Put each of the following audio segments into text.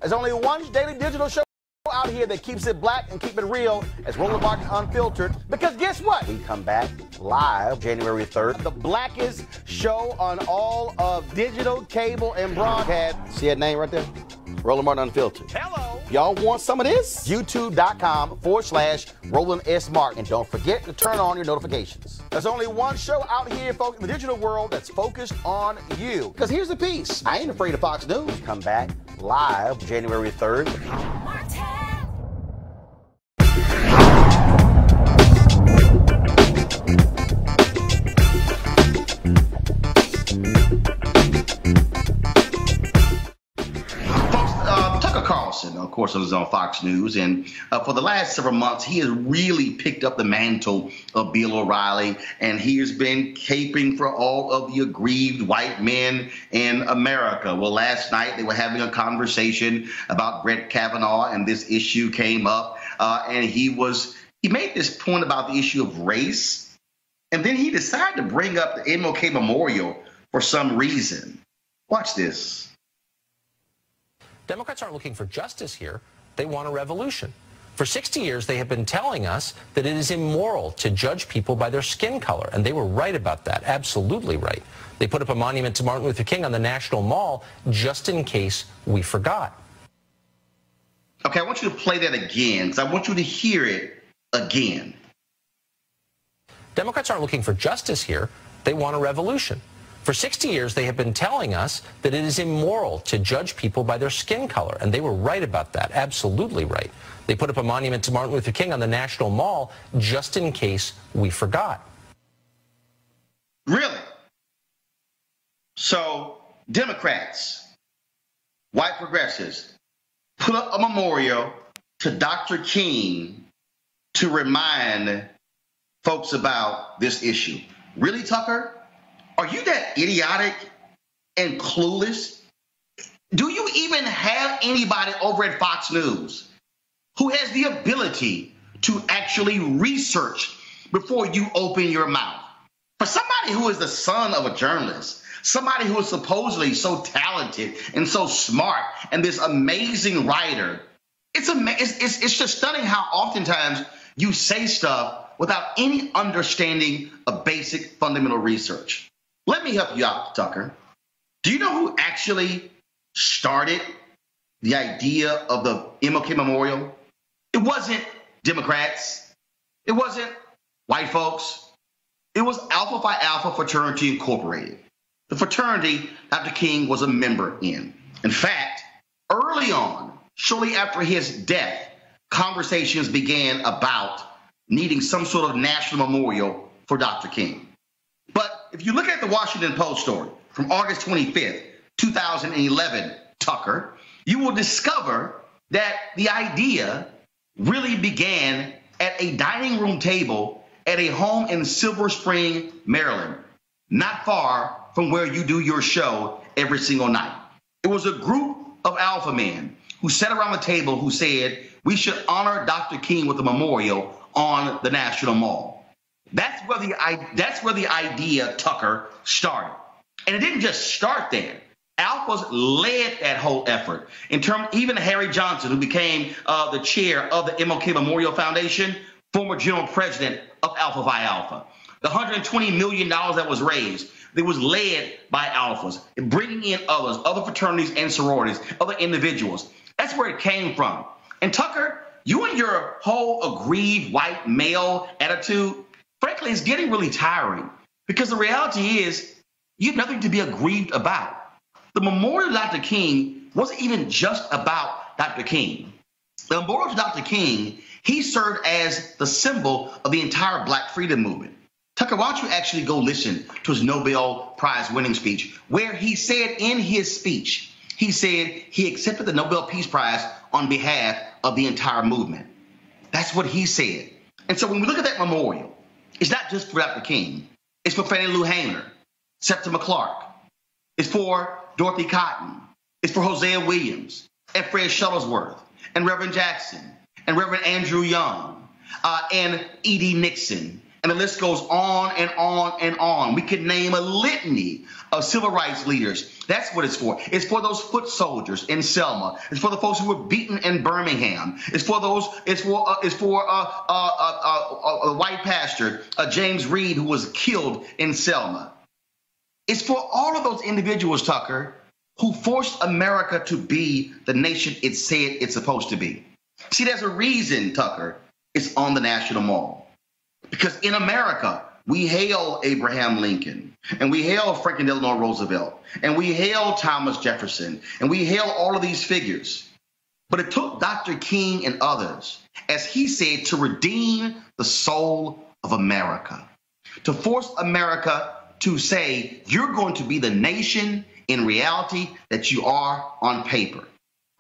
There's only one daily digital show out here that keeps it black and keep it real as Roland Unfiltered. Because guess what? We come back live January 3rd. The blackest show on all of digital, cable, and broadcast. See that name right there? Roland Martin Unfiltered. Hello. Y'all want some of this? YouTube.com/Roland S. Martin. And don't forget to turn on your notifications. There's only one show out here, folks, in the digital world that's focused on you. Because here's the piece. I ain't afraid of Fox News. Come back live January 3rd. Carlson, of course, was on Fox News, and for the last several months, he has really picked up the mantle of Bill O'Reilly, and he has been caping for all of the aggrieved white men in America. Well, last night they were having a conversation about Brett Kavanaugh, and this issue came up, and he made this point about the issue of race, and then he decided to bring up the MLK Memorial for some reason. Watch this. Democrats aren't looking for justice here. They want a revolution. For 60 years, they have been telling us that it is immoral to judge people by their skin color, and they were right about that, absolutely right. They put up a monument to Martin Luther King on the National Mall just in case we forgot. Okay, I want you to play that again, because I want you to hear it again. Democrats aren't looking for justice here. They want a revolution. For 60 years, they have been telling us that it is immoral to judge people by their skin color, and they were right about that, absolutely right. They put up a monument to Martin Luther King on the National Mall just in case we forgot. Really? So, Democrats, white progressives, put up a memorial to Dr. King to remind folks about this issue. Really, Tucker? Are you that idiotic and clueless? Do you even have anybody over at Fox News who has the ability to actually research before you open your mouth? For somebody who is the son of a journalist, somebody who is supposedly so talented and so smart and this amazing writer, it's just stunning how oftentimes you say stuff without any understanding of basic fundamental research. Let me help you out, Tucker. Do you know who actually started the idea of the MLK Memorial? It wasn't Democrats. It wasn't white folks. It was Alpha Phi Alpha Fraternity Incorporated, the fraternity Dr. King was a member in. In fact, early on, shortly after his death, conversations began about needing some sort of national memorial for Dr. King. But if you look at the Washington Post story from August 25th, 2011, Tucker, you will discover that the idea really began at a dining room table at a home in Silver Spring, Maryland, not far from where you do your show every single night. It was a group of alpha men who sat around the table who said, we should honor Dr. King with a memorial on the National Mall. That's where the idea, Tucker, started. And it didn't just start there. Alphas led that whole effort. Even Harry Johnson, who became the chair of the MLK Memorial Foundation, former general president of Alpha Phi Alpha. The $120 million that was raised, it was led by alphas, bringing in others, other fraternities and sororities, other individuals. That's where it came from. And Tucker, you and your whole aggrieved white male attitude, frankly, is getting really tiring, because the reality is you have nothing to be aggrieved about. The memorial to Dr. King wasn't even just about Dr. King. The memorial to Dr. King, he served as the symbol of the entire Black freedom movement. Tucker, why don't you actually go listen to his Nobel Prize winning speech, where he said in his speech, he said he accepted the Nobel Peace Prize on behalf of the entire movement. That's what he said. And so when we look at that memorial, it's not just for Dr. King. It's for Fannie Lou Hamer, Septima Clark. It's for Dorothy Cotton. It's for Hosea Williams and Fred Shuttlesworth and Reverend Jackson and Reverend Andrew Young and E.D. Nixon. And the list goes on and on and on. We could name a litany of civil rights leaders. That's what it's for. It's for those foot soldiers in Selma. It's for the folks who were beaten in Birmingham. It's for those. It's for a white pastor, James Reed, who was killed in Selma. It's for all of those individuals, Tucker, who forced America to be the nation it said it's supposed to be. See, there's a reason, Tucker, it's on the National Mall. Because in America, we hail Abraham Lincoln, and we hail Franklin Delano Roosevelt, and we hail Thomas Jefferson, and we hail all of these figures. But it took Dr. King and others, as he said, to redeem the soul of America, to force America to say, you're going to be the nation in reality that you are on paper.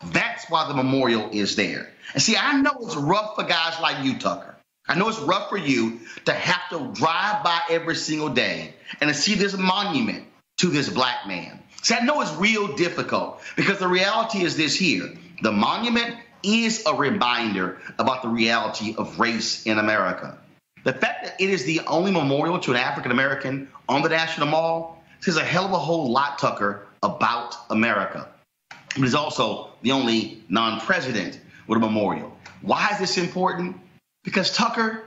That's why the memorial is there. And see, I know it's rough for guys like you, Tucker. I know it's rough for you to have to drive by every single day and to see this monument to this Black man. See, I know it's real difficult, because the reality is this here. The monument is a reminder about the reality of race in America. The fact that it is the only memorial to an African American on the National Mall says a hell of a whole lot, Tucker, about America. It is also the only non-president with a memorial. Why is this important? Because, Tucker,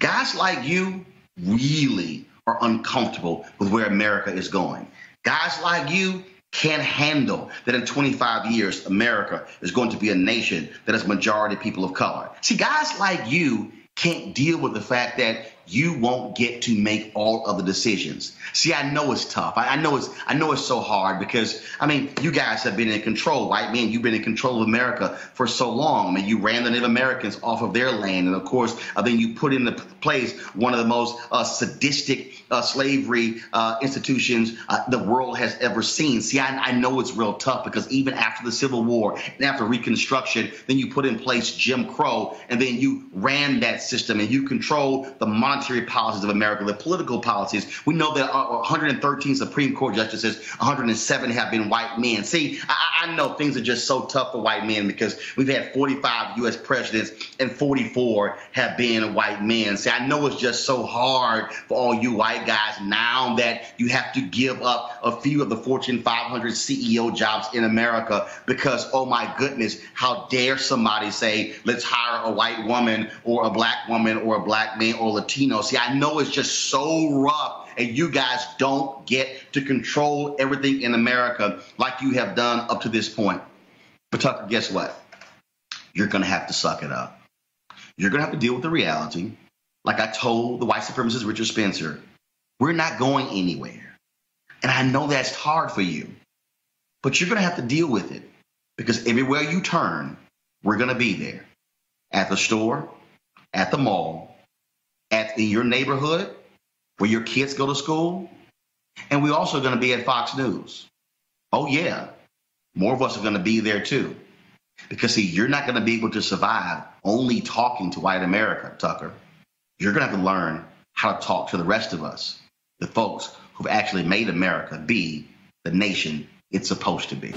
guys like you really are uncomfortable with where America is going. Guys like you can't handle that in 25 years, America is going to be a nation that has majority people of color. See, guys like you can't deal with the fact that you won't get to make all of the decisions. See, I know it's tough. I know it's so hard, because, I mean, you guys have been in control, white men. You've been in control of America for so long. I mean, you ran the Native Americans off of their land. And, of course, then you put into place one of the most sadistic slavery institutions the world has ever seen. See, I know it's real tough, because even after the Civil War and after Reconstruction, then you put in place Jim Crow, and then you ran that system, and you control the monetary policies of America, the political policies. We know that 113 Supreme Court justices, 107 have been white men. See, I know things are just so tough for white men, because we've had 45 U.S. presidents and 44 have been white men. See, I know it's just so hard for all you white guys now that you have to give up a few of the Fortune 500 CEO jobs in America, because, oh my goodness, how dare somebody say, let's hire a white woman or a Black woman or a Black man or Latino. See, I know it's just so rough, and you guys don't get to control everything in America like you have done up to this point. But Tucker, guess what? You're going to have to suck it up. You're going to have to deal with the reality. Like I told the white supremacist Richard Spencer, we're not going anywhere. And I know that's hard for you, but you're going to have to deal with it, because everywhere you turn, we're going to be there. At the store, at the mall, in your neighborhood, where your kids go to school, and we're also going to be at Fox News. Oh, yeah, more of us are going to be there, too. Because, see, you're not going to be able to survive only talking to white America, Tucker. You're going to have to learn how to talk to the rest of us, the folks who've actually made America be the nation it's supposed to be.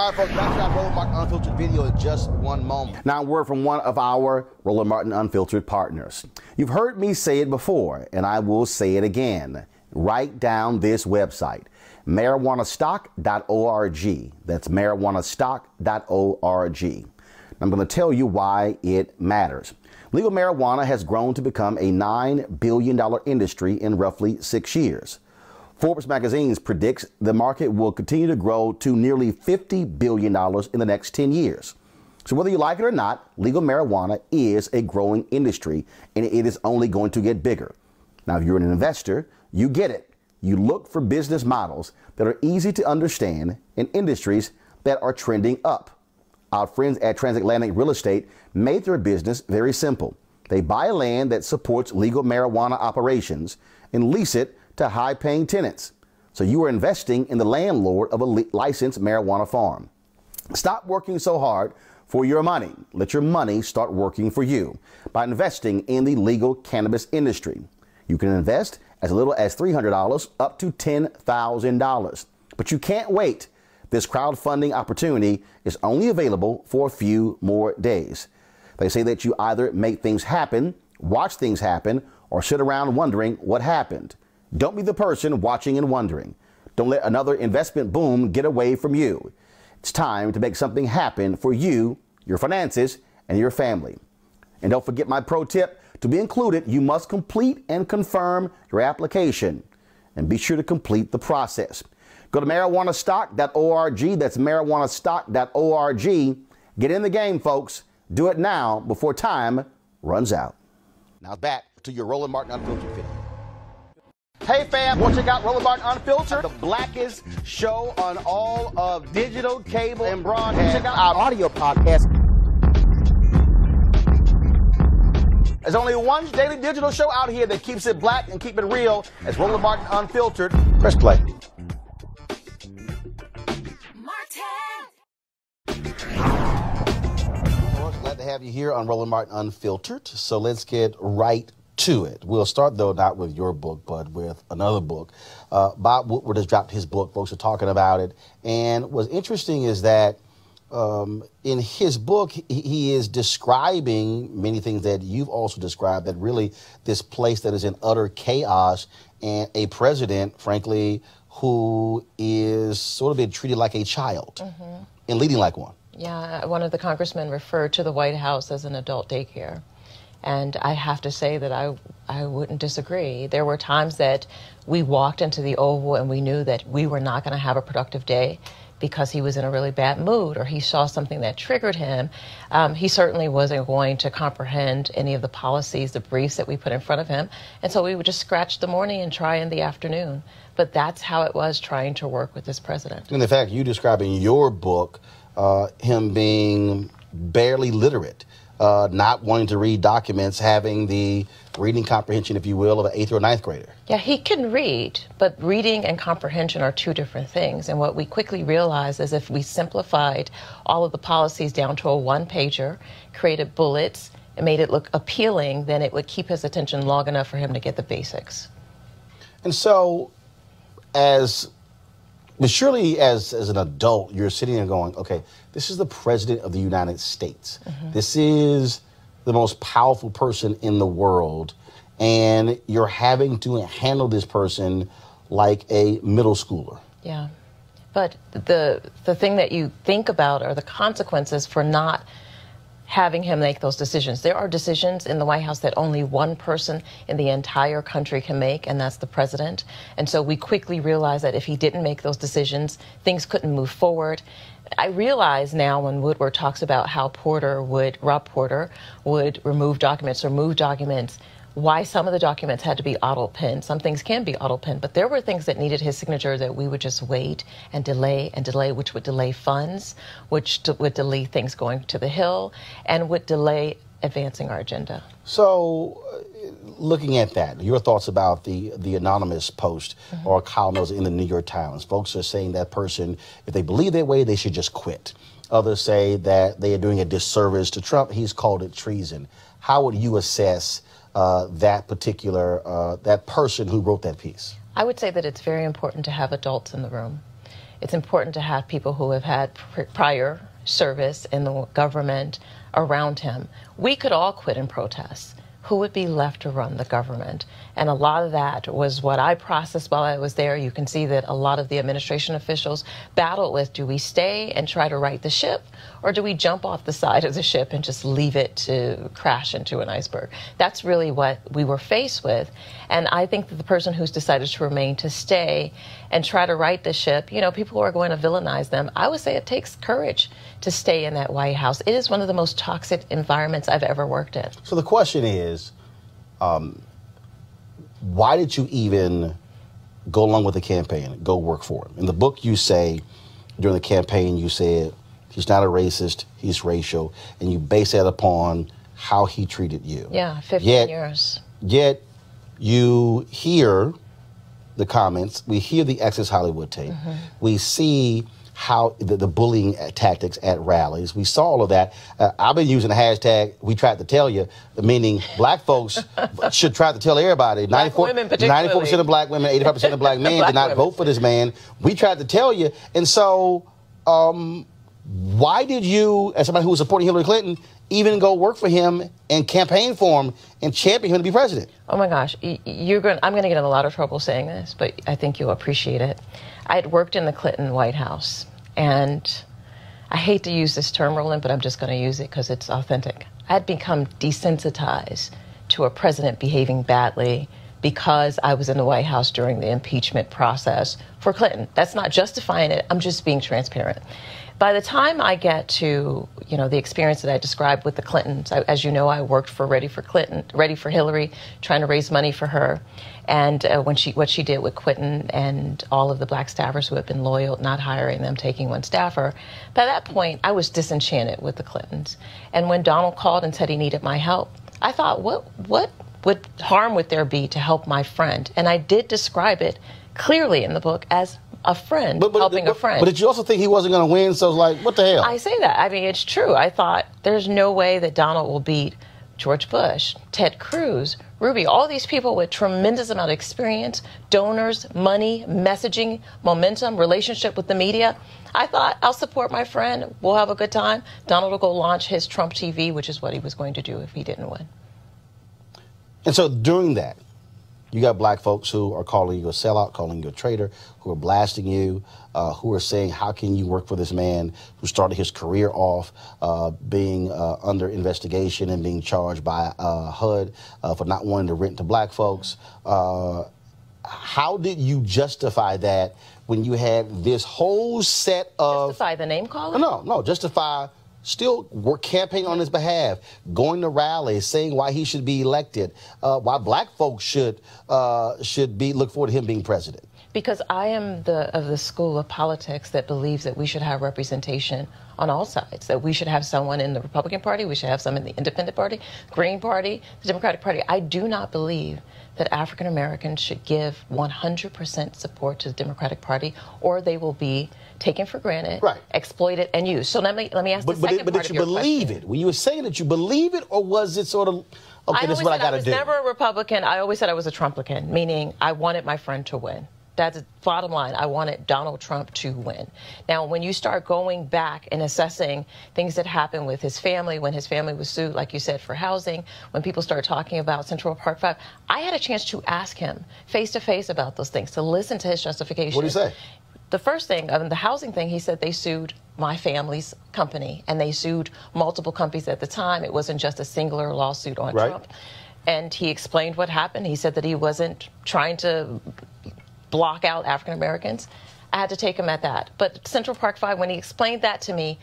All right, folks, back to that Roland Martin Unfiltered video in just one moment. Now, a word from one of our Roland Martin Unfiltered partners. You've heard me say it before, and I will say it again. Write down this website, marijuanastock.org. That's marijuanastock.org. I'm going to tell you why it matters. Legal marijuana has grown to become a $9 billion industry in roughly 6 years. Forbes magazine predicts the market will continue to grow to nearly $50 billion in the next 10 years. So whether you like it or not, legal marijuana is a growing industry, and it is only going to get bigger. Now, if you're an investor, you get it. You look for business models that are easy to understand in industries that are trending up. Our friends at Transatlantic Real Estate made their business very simple. They buy land that supports legal marijuana operations and lease it to high-paying tenants. So you are investing in the landlord of a licensed marijuana farm. Stop working so hard for your money. Let your money start working for you by investing in the legal cannabis industry. You can invest as little as $300 up to $10,000. But you can't wait. This crowdfunding opportunity is only available for a few more days. They say that you either make things happen, watch things happen, or sit around wondering what happened. Don't be the person watching and wondering. Don't let another investment boom get away from you. It's time to make something happen for you, your finances, and your family. And don't forget my pro tip. To be included, you must complete and confirm your application. And be sure to complete the process. Go to marijuanastock.org. That's marijuanastock.org. Get in the game, folks. Do it now before time runs out. Now back to your Roland Martin Unfiltered video. Hey fam, want to check out Roland Martin Unfiltered, the blackest show on all of digital, cable, and broadcast. Check out our audio podcast. There's only one daily digital show out here that keeps it black and keep it real. It's Roland Martin Unfiltered. Press play. Glad to have you here on Roland Martin Unfiltered. So let's get right to it. We'll start, though, not with your book, but with another book. Bob Woodward has dropped his book. Folks are talking about it. And what's interesting is that in his book, he is describing many things that you've also described, that really this place that is in utter chaos and a president, frankly, who is sort of being treated like a child and leading like one. Yeah, one of the congressmen referred to the White House as an adult daycare. And I have to say that I wouldn't disagree. There were times that we walked into the Oval and we knew that we were not going to have a productive day because he was in a really bad mood or he saw something that triggered him. He certainly wasn't going to comprehend any of the policies, the briefs that we put in front of him. And so we would just scratch the morning and try in the afternoon. But that's how it was trying to work with this president. And the fact you describe in your book him being barely literate, not wanting to read documents, having the reading comprehension, if you will, of an 8th or 9th grader. Yeah, he can read, but reading and comprehension are two different things. And what we quickly realized is if we simplified all of the policies down to a one-pager, created bullets, and made it look appealing, then it would keep his attention long enough for him to get the basics. And so, but surely as an adult, you're sitting there going, okay, this is the president of the United States. This is the most powerful person in the world, and you're having to handle this person like a middle schooler. Yeah, but the thing that you think about are the consequences for not having him make those decisions. There are decisions in the White House that only one person in the entire country can make, and that's the president. And so we quickly realized that if he didn't make those decisions, things couldn't move forward. I realize now when Woodward talks about how Rob Porter would remove documents or move documents, why some of the documents had to be auto-pinned. Some things can be auto-pinned, but there were things that needed his signature that we would just wait and delay, which would delay funds, which would delay things going to the Hill, and would delay advancing our agenda. So, looking at that, your thoughts about the anonymous post or columns in the New York Times. Folks are saying that person, if they believe that way, they should just quit. Others say that they are doing a disservice to Trump. He's called it treason. How would you assess that particular, that person who wrote that piece? I would say that it's very important to have adults in the room. It's important to have people who have had prior service in the government around him. We could all quit and protest. who would be left to run the government? And a lot of that was what I processed while I was there. You can see that a lot of the administration officials battled with, do we stay and try to right the ship, or do we jump off the side of the ship and just leave it to crash into an iceberg? That's really what we were faced with. And I think that the person who's decided to remain, to stay and try to right the ship, you know, people are going to villainize them. I would say it takes courage to stay in that White House. It is one of the most toxic environments I've ever worked in. So the question is, why did you even go along with the campaign, go work for him? In the book, you say, during the campaign, you said, he's not a racist, he's racial, and you base that upon how he treated you. Yeah, 15 years. Yet, you hear the comments, we hear the Access Hollywood tape, we see how the bullying tactics at rallies. We saw all of that. I've been using the hashtag, we tried to tell you, meaning black folks should try to tell everybody. 94% of black women, 85% of black men did not vote for this man. We tried to tell you. And so, why did you, as somebody who was supporting Hillary Clinton, even go work for him and campaign for him and champion him to be president? Oh my gosh, I'm going to get in a lot of trouble saying this, but I think you'll appreciate it. I had worked in the Clinton White House, and I hate to use this term, Roland, but I'm just going to use it because it's authentic. I had become desensitized to a president behaving badly because I was in the White House during the impeachment process for Clinton. That's not justifying it. I'm just being transparent. By the time I get to, you know, the experience that I described with the Clintons, as you know, I worked for Ready for Hillary, trying to raise money for her. And what she did with Clinton and all of the black staffers who had been loyal, not hiring them, taking one staffer. By that point, I was disenchanted with the Clintons. And when Donald called and said he needed my help, I thought, what harm would there be to help my friend? And I did describe it clearly in the book as a friend helping a friend. But did you also think he wasn't going to win? So it was like, what the hell? I say that. I mean, it's true. I thought there's no way that Donald will beat George Bush, Ted Cruz, Ruby, all these people with tremendous amount of experience, donors, money, messaging, momentum, relationship with the media. I thought, I'll support my friend. We'll have a good time. Donald will go launch his Trump TV, which is what he was going to do if he didn't win. And so during that, you got black folks who are calling you a sellout, calling you a traitor, who are blasting you, who are saying, how can you work for this man who started his career off being under investigation and being charged by HUD for not wanting to rent to black folks? How did you justify that when you had this whole set of... Justify the name calling? No, justify... Still work campaigning on his behalf, going to rallies, saying why he should be elected, why black folks should look forward to him being president. Because I am of the school of politics that believes that we should have representation on all sides, that we should have someone in the Republican Party, we should have some in the Independent Party, Green Party, the Democratic Party. I do not believe that African Americans should give 100% support to the Democratic Party, or they will be taken for granted, exploited, and used. So let me ask the second part of your question. But did you believe it? Were you saying that you believe it, or was it sort of, okay, this is what I got to do? I was never a Republican. I always said I was a Trumplican, meaning I wanted my friend to win. That's the bottom line. I wanted Donald Trump to win. Now, when you start going back and assessing things that happened with his family, when his family was sued, like you said, for housing, when people started talking about Central Park 5, I had a chance to ask him face-to-face about those things, to listen to his justification. What did he say? The first thing, the housing thing, he said they sued my family's company, and they sued multiple companies at the time. It wasn't just a singular lawsuit on Trump. And he explained what happened. He said that he wasn't trying to block out African Americans. I had to take him at that. But Central Park 5, when he explained that to me,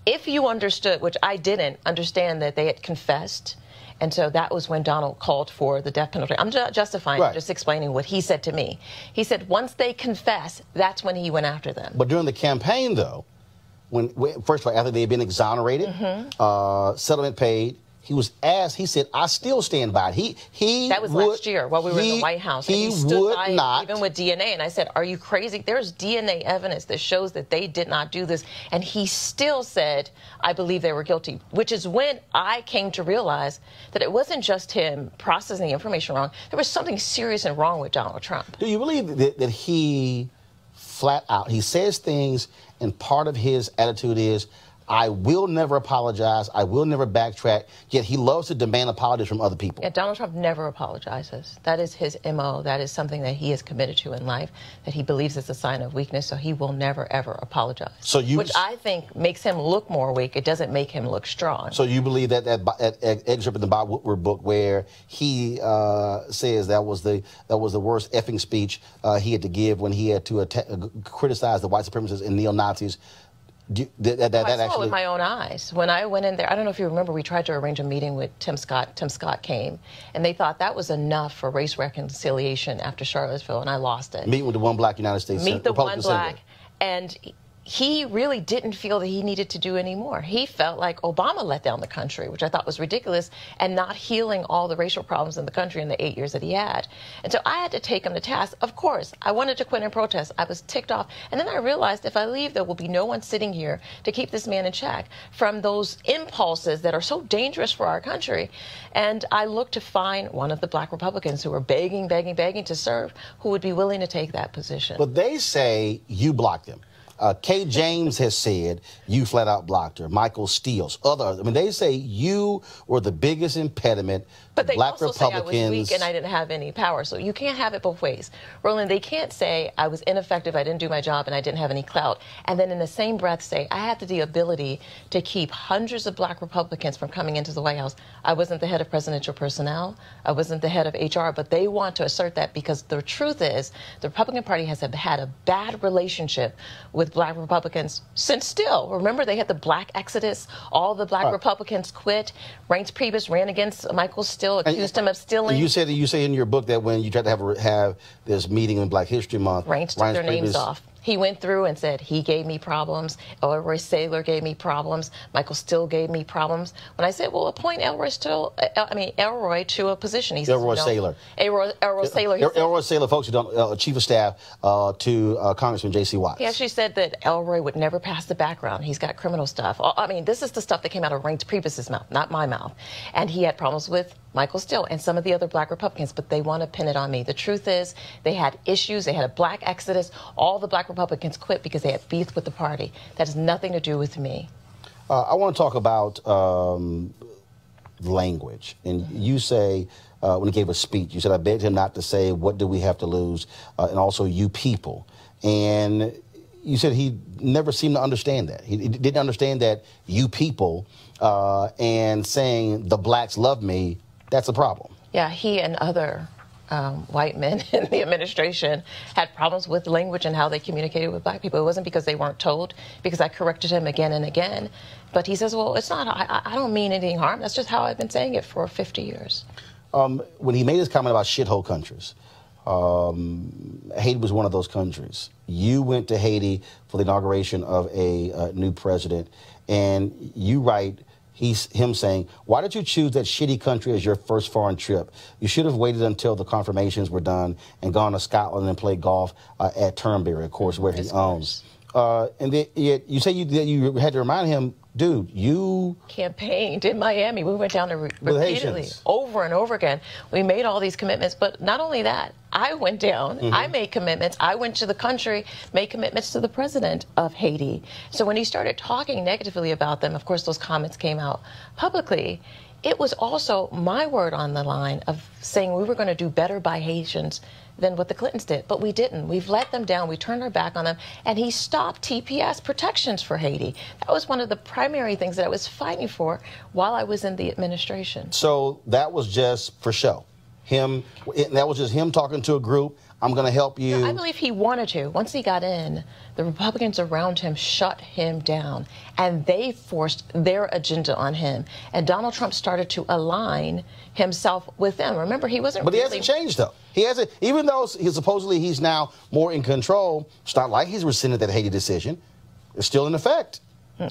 if you understood, which I didn't understand, that they had confessed, and so that was when Donald called for the death penalty. I'm justifying, just explaining what he said to me. He said once they confess, that's when he went after them. But during the campaign, though, first of all, after they had been exonerated, settlement paid, he was asked, he said, I still stand by it. That was last year while we were in the White House. He stood by it, even with DNA. And I said, are you crazy? There's DNA evidence that shows that they did not do this. And he still said, I believe they were guilty, which is when I came to realize that it wasn't just him processing the information wrong. There was something serious and wrong with Donald Trump. Do you believe that he flat out, he says things, and part of his attitude is, I will never apologize. I will never backtrack. Yet he loves to demand apologies from other people. Yeah, Donald Trump never apologizes. That is his MO. That is something that he is committed to in life, that he believes is a sign of weakness, so he will never, ever apologize. So which I think makes him look more weak. It doesn't make him look strong. So you believe that excerpt in the Bob Woodward book where he says that was the worst effing speech he had to give when he had to criticize the white supremacists and neo-Nazis. I saw it with my own eyes. When I went in there, I don't know if you remember, we tried to arrange a meeting with Tim Scott. Tim Scott came, and they thought that was enough for race reconciliation after Charlottesville, and I lost it. Meeting with the one black United States Meet the Republican one black, senator. and he really didn't feel that he needed to do any more. He felt like Obama let down the country, which I thought was ridiculous, and not healing all the racial problems in the country in the 8 years that he had. And so I had to take him to task. Of course, I wanted to quit and protest. I was ticked off. And then I realized if I leave, there will be no one sitting here to keep this man in check from those impulses that are so dangerous for our country. And I looked to find one of the black Republicans who were begging, begging, begging to serve, who would be willing to take that position. But they say you blocked him. Kay James has said you flat out blocked her. Michael Steele's, others. I mean, they say you were the biggest impediment. But they black also Republicans. say I was weak and I didn't have any power. So you can't have it both ways. Roland, they can't say I was ineffective, I didn't do my job, and I didn't have any clout. And then in the same breath say I had the ability to keep hundreds of black Republicans from coming into the White House. I wasn't the head of presidential personnel. I wasn't the head of HR. But they want to assert that because the truth is the Republican Party has had a bad relationship with black Republicans since still. Remember, they had the black exodus. All the black Republicans quit. Reince Priebus ran against Michael Steele, accused him of stealing. You say in your book that when you tried to have this meeting in Black History Month, Reince took their names off. He went through and said he gave me problems. Elroy Saylor gave me problems. Michael Steele gave me problems. When I said, well, appoint Elroy to a position. He said, Elroy Saylor. Elroy Saylor. Elroy Saylor, folks who don't, chief of staff to Congressman J.C. Watts. He actually said that Elroy would never pass the background. He's got criminal stuff. I mean, this is the stuff that came out of Reince Priebus's mouth, not my mouth. And he had problems with Michael Steele and some of the other black Republicans, but they want to pin it on me. The truth is they had issues. They had a black exodus. All the black Republicans quit because they had beef with the party. That has nothing to do with me. I want to talk about language. And you say, when he gave a speech, you said, I begged him not to say, what do we have to lose? And also, you people. And you said he never seemed to understand that. He didn't understand that you people and saying the blacks love me, that's a problem. Yeah, he and other white men in the administration had problems with language and how they communicated with black people. It wasn't because they weren't told, because I corrected him again and again. But he says, well, it's not, I don't mean anything harm. That's just how I've been saying it for 50 years. When he made his comment about shithole countries, Haiti was one of those countries. You went to Haiti for the inauguration of a new president, and you write, him saying, why did you choose that shitty country as your first foreign trip? You should have waited until the confirmations were done and gone to Scotland and played golf at Turnberry, of course, where he owns. And yet you say you had to remind him, dude, you campaigned in Miami. We went down there repeatedly, over and over again. We made all these commitments, but not only that, I went down, I made commitments. I went to the country, made commitments to the president of Haiti. So when he started talking negatively about them, of course, those comments came out publicly. It was also my word on the line of saying we were going to do better by Haitians than what the Clintons did. But we didn't. We've let them down. We turned our back on them. And he stopped TPS protections for Haiti. That was one of the primary things that I was fighting for while I was in the administration. So that was just for show. That was just him talking to a group. I'm going to help you. No, I believe he wanted to. Once he got in, the Republicans around him shut him down, and they forced their agenda on him. And Donald Trump started to align himself with them. Remember, he wasn't. But he hasn't changed, though. He hasn't. Even though he's now more in control. It's not like he's rescinded that Haiti decision. It's still in effect.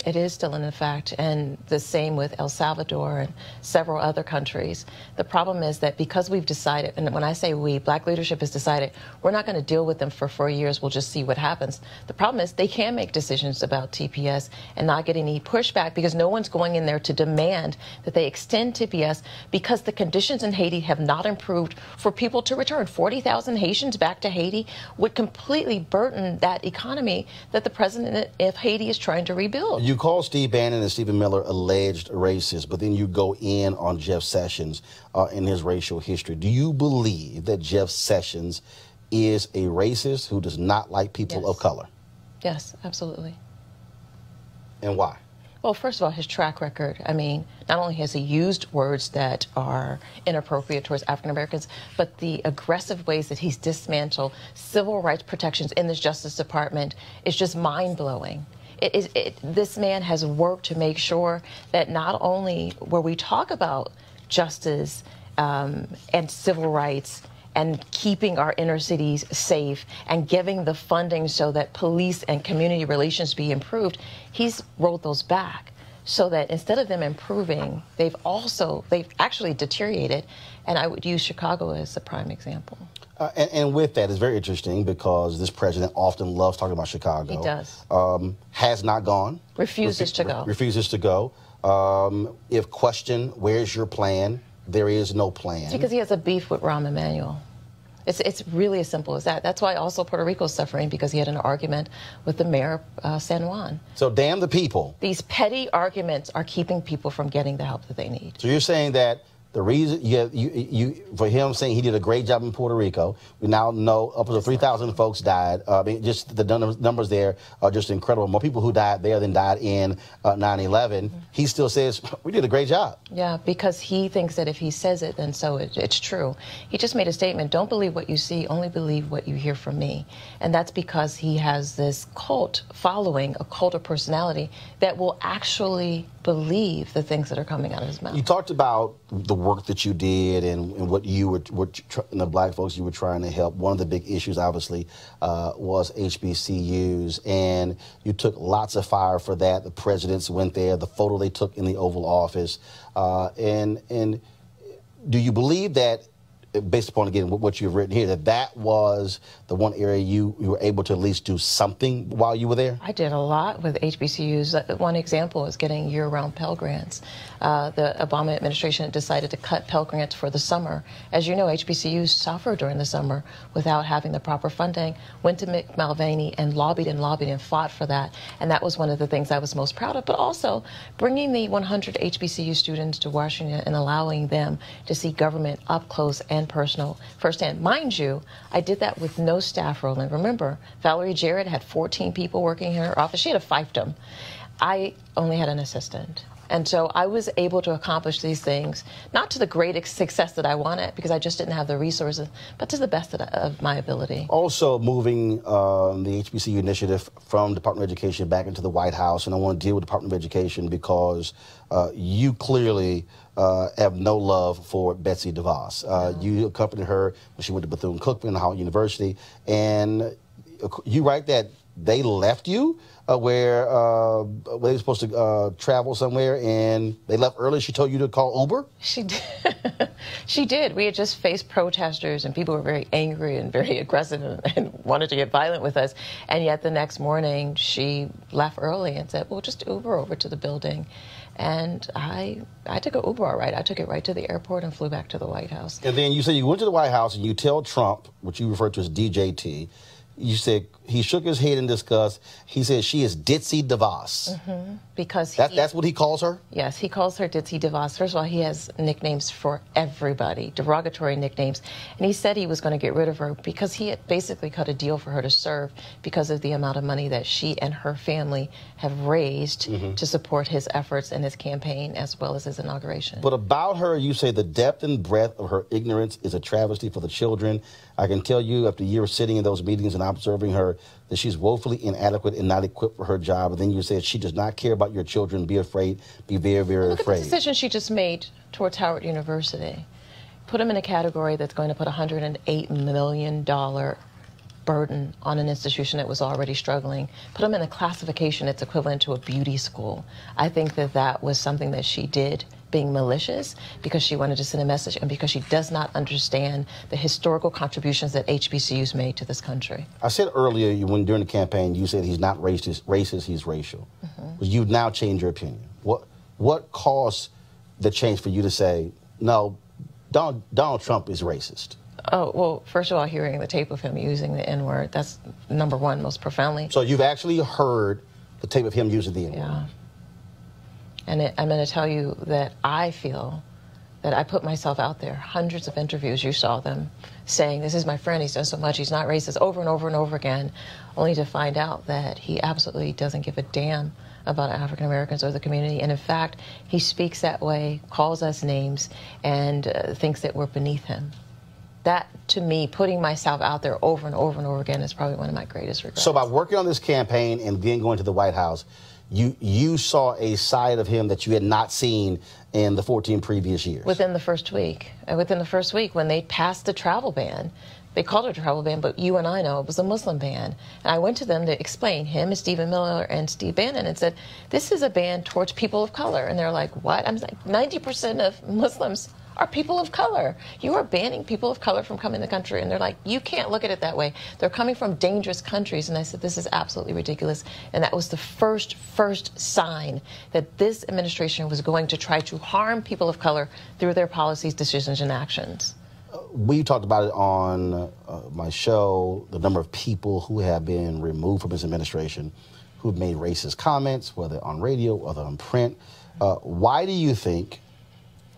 It is still in effect, and the same with El Salvador and several other countries. The problem is that because we've decided, and when I say we, black leadership has decided, we're not going to deal with them for 4 years, we'll just see what happens. The problem is they can make decisions about TPS and not get any pushback because no one's going in there to demand that they extend TPS because the conditions in Haiti have not improved for people to return. 40,000 Haitians back to Haiti would completely burden that economy that the president of Haiti is trying to rebuild. difficult. You call Steve Bannon and Stephen Miller alleged racists, but then you go in on Jeff Sessions in his racial history. Do you believe that Jeff Sessions is a racist who does not like people of color? Yes, absolutely. And why? Well, first of all, his track record. I mean, not only has he used words that are inappropriate towards African Americans, but the aggressive ways that he's dismantled civil rights protections in this Justice Department is just mind-blowing. This man has worked to make sure that not only where we talk about justice and civil rights and keeping our inner cities safe and giving the funding so that police and community relations be improved, he's rolled those back so that instead of them improving, they've actually deteriorated. And I would use Chicago as a prime example. And with that, it's very interesting because this president often loves talking about Chicago. He does. Has not gone. Refuses to go. Refuses to go. If questioned, where's your plan? There is no plan. Because he has a beef with Rahm Emanuel. It's really as simple as that. That's why also Puerto Rico's suffering, because he had an argument with the mayor of San Juan. So damn the people. These petty arguments are keeping people from getting the help that they need. So you're saying that the reason for him saying he did a great job in Puerto Rico, we now know up to 3,000 folks died. I mean, just the numbers there are just incredible. More people who died there than died in 9/11. He still says we did a great job. Yeah, because he thinks that if he says it, then so it's true. He just made a statement: don't believe what you see, only believe what you hear from me. And that's because he has this cult following, a cult of personality that will actually believe the things that are coming out of his mouth. You talked about the work that you did and what you were and the black folks you were trying to help. One of the big issues, obviously, was HBCUs, and you took lots of fire for that. The presidents went there, the photo they took in the Oval Office, and do you believe that, based upon, again, what you've written here, that was the one area you were able to at least do something while you were there? I did a lot with HBCUs. One example is getting year-round Pell Grants. The Obama administration decided to cut Pell Grants for the summer. As you know, HBCUs suffer during the summer without having the proper funding. Went to Mick Mulvaney and lobbied and fought for that. And that was one of the things I was most proud of. But also bringing the 100 HBCU students to Washington and allowing them to see government up close and personal firsthand. Mind you, I did that with no staff, Roland. Remember, Valerie Jarrett had 14 people working in her office. She had a fiefdom. I only had an assistant. And so I was able to accomplish these things, not to the great success that I wanted, because I just didn't have the resources, but to the best of my ability. Also moving the HBCU initiative from Department of Education back into the White House, and I want to deal with Department of Education because you clearly have no love for Betsy DeVos. No. You accompanied her when she went to Bethune-Cookman, Howard University, and you write that they left you where they were supposed to travel somewhere, and they left early. She told you to call Uber? She did. She did. We had just faced protesters, and people were very angry and very aggressive and wanted to get violent with us. And yet the next morning, she left early and said, well, just Uber over to the building. And I took an Uber, all right. I took it right to the airport and flew back to the White House. And then you said you went to the White House and you tell Trump, which you refer to as DJT, you said he shook his head in disgust. He said she is Ditzy DeVos. Mm-hmm. Because that's what he calls her? Yes, he calls her Ditzy DeVos. First of all, he has nicknames for everybody, derogatory nicknames. And he said he was going to get rid of her because he had basically cut a deal for her to serve because of the amount of money that she and her family have raised to support his efforts and his campaign as well as his inauguration. But about her, you say the depth and breadth of her ignorance is a travesty for the children. I can tell you after years sitting in those meetings and observing her that she's woefully inadequate and not equipped for her job. And then you said she does not care about your children. Be afraid. Be very, very Look afraid. Look at the decision she just made towards Howard University. Put them in a category that's going to put $108 million burden on an institution that was already struggling. Put them in a classification that's equivalent to a beauty school. I think that that was something that she did being malicious because she wanted to send a message and because she does not understand the historical contributions that HBCUs made to this country. I said earlier during the campaign you said he's not racist, he's racial. You've now changed your opinion. What caused the change for you to say, no, Donald Trump is racist? Oh, well, first of all, hearing the tape of him using the N-word, that's number one, most profoundly. So you've actually heard the tape of him using the N-word. Yeah. And I'm going to tell you that I feel that I put myself out there. Hundreds of interviews, you saw them, saying, this is my friend, he's done so much, he's not racist, over and over and over again, only to find out that he absolutely doesn't give a damn about African Americans or the community. And in fact, he speaks that way, calls us names, and thinks that we're beneath him. That, to me, putting myself out there over and over and over again is probably one of my greatest regrets. So by working on this campaign and then going to the White House, you saw a side of him that you had not seen in the 14 previous years. Within the first week. Within the first week, when they passed the travel ban, they called it a travel ban, but you and I know it was a Muslim ban. And I went to them to explain, him and Stephen Miller and Steve Bannon, and said, this is a ban towards people of color. And they're like, what? I'm like, 90% of Muslims are people of color. You are banning people of color from coming to the country. And they're like, you can't look at it that way. They're coming from dangerous countries. And I said, this is absolutely ridiculous. And that was the first sign that this administration was going to try to harm people of color through their policies, decisions, and actions. We talked about it on my show, the number of people who have been removed from this administration, who've made racist comments, whether on radio, whether on print. Why do you think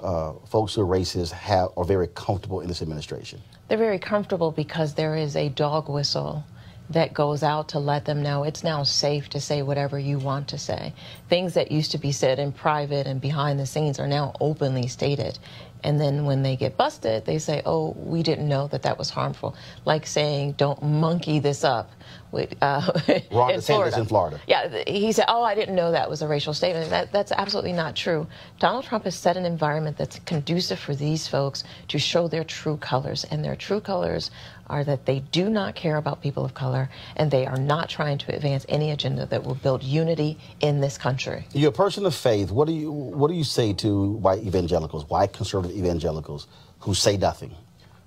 folks who are racist are very comfortable in this administration? They're very comfortable because there is a dog whistle that goes out to let them know it's now safe to say whatever you want to say. Things that used to be said in private and behind the scenes are now openly stated. And then when they get busted, they say, oh, we didn't know that that was harmful. Like saying, don't monkey this up. Ron DeSantis in Florida. Yeah, he said, oh, I didn't know that was a racial statement. That's absolutely not true. Donald Trump has set an environment that's conducive for these folks to show their true colors. And their true colors are that they do not care about people of color, and they are not trying to advance any agenda that will build unity in this country. You're a person of faith. What do you say to white evangelicals, white conservative evangelicals who say nothing,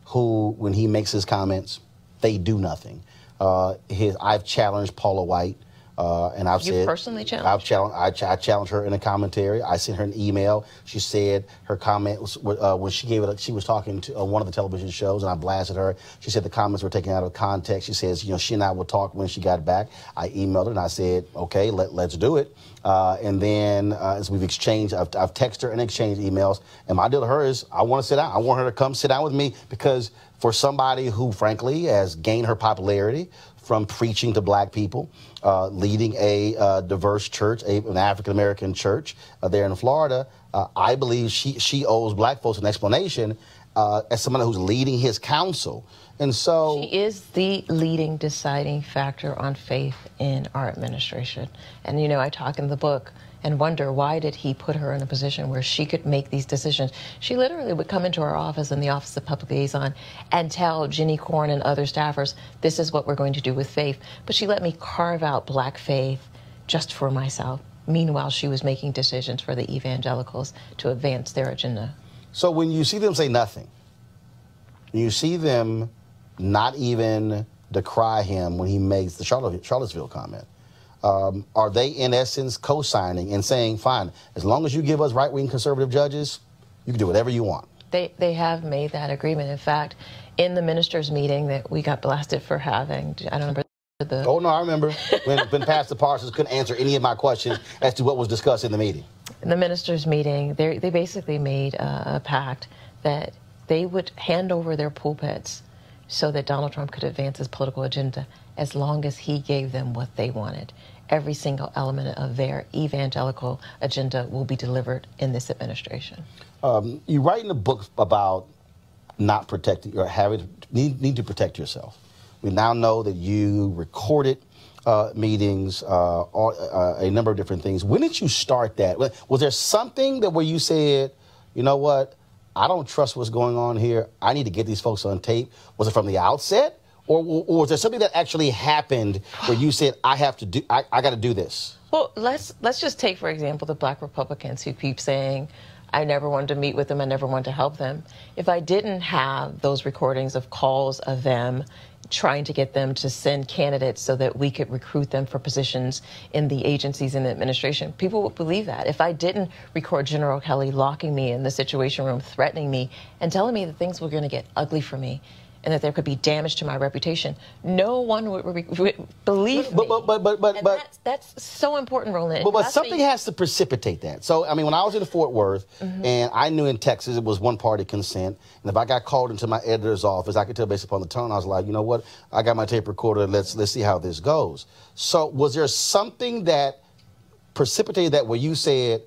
who, when he makes his comments, they do nothing? I've challenged Paula White, and I've said... You personally challenged? I challenged her in a commentary. I sent her an email. She said her comment was, when she gave it, she was talking to one of the television shows, and I blasted her. She said the comments were taken out of context. She says, she and I will talk when she got back. I emailed her, and I said, okay, let's do it. And then as we've exchanged, I've texted her and exchanged emails. And my deal to her is, I want to sit down. I want her to come sit down with me, because for somebody who, frankly, has gained her popularity from preaching to black people, leading a diverse church, an African-American church there in Florida, I believe she owes black folks an explanation as someone who's leading his council. And so... She is the leading deciding factor on faith in our administration. And, I talk in the book and wonder, why did he put her in a position where she could make these decisions? She literally would come into our office, in the Office of Public Liaison, and tell Ginny Corn and other staffers, this is what we're going to do with faith. But she let me carve out black faith just for myself. Meanwhile, she was making decisions for the evangelicals to advance their agenda. So when you see them say nothing, you see them not even decry him when he makes the Charlottesville comment, are they, in essence, co-signing and saying, fine, as long as you give us right-wing conservative judges, you can do whatever you want? They have made that agreement. In fact, in the ministers' meeting that we got blasted for having, I don't remember the... Oh, no, I remember when Pastor Parsons couldn't answer any of my questions as to what was discussed in the meeting. In the ministers' meeting, they basically made a pact that they would hand over their pulpits so that Donald Trump could advance his political agenda as long as he gave them what they wanted. Every single element of their evangelical agenda will be delivered in this administration. You write in the book about not protecting, or need to protect yourself. We now know that you recorded meetings, a number of different things. When did you start that? Was there something where you said, you know what, I don't trust what's going on here, I need to get these folks on tape? Was it from the outset? Or was there something that actually happened where you said, I got to do this? Well, let's just take, for example, the black Republicans who keep saying, I never wanted to meet with them, I never wanted to help them. If I didn't have those recordings of calls of them trying to get them to send candidates so that we could recruit them for positions in the agencies and the administration, people would believe that. If I didn't record General Kelly locking me in the Situation Room, threatening me, and telling me that things were going to get ugly for me, and that there could be damage to my reputation, no one would believe me. But that's so important, Roland. But something has to precipitate that. So, I mean, when I was in Fort Worth, and I knew in Texas it was one-party consent, and if I got called into my editor's office, I could tell based upon the tone, I was like, you know what, I got my tape recorder, let's see how this goes. So was there something that precipitated that where you said,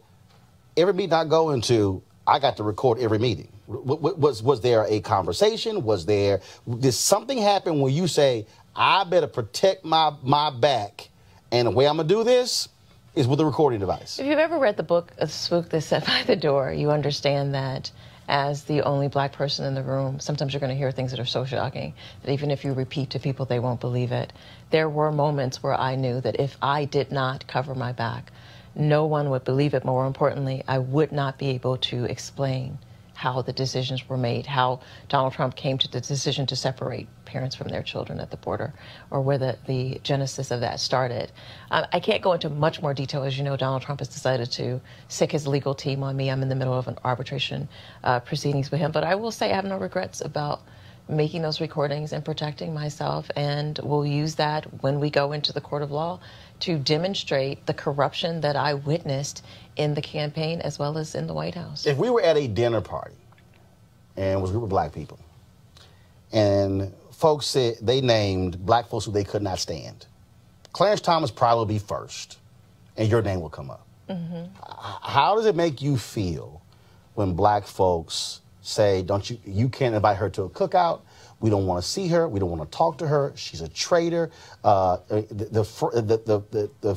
every meeting I go into, I got to record every meeting? Was there a conversation? Did something happen where you say, I better protect my back, and the way I'm going to do this is with a recording device? If you've ever read the book A Spook That Sat by the Door, you understand that as the only black person in the room, sometimes you're going to hear things that are so shocking that even if you repeat to people, they won't believe it. There were moments where I knew that if I did not cover my back, no one would believe it. More importantly, I would not be able to explain how the decisions were made, how Donald Trump came to the decision to separate parents from their children at the border, or where the genesis of that started. I can't go into much more detail. As you know, Donald Trump has decided to sick his legal team on me. I'm in the middle of an arbitration proceedings with him. But I will say I have no regrets about making those recordings and protecting myself, and we'll use that when we go into the court of law to demonstrate the corruption that I witnessed in the campaign as well as in the White House. If we were at a dinner party and it was a group of black people, and folks said they named black folks who they could not stand, Clarence Thomas probably would be first, and your name will come up. How does it make you feel when black folks say, you can't invite her to a cookout, we don't want to see her, we don't want to talk to her, she's a traitor? The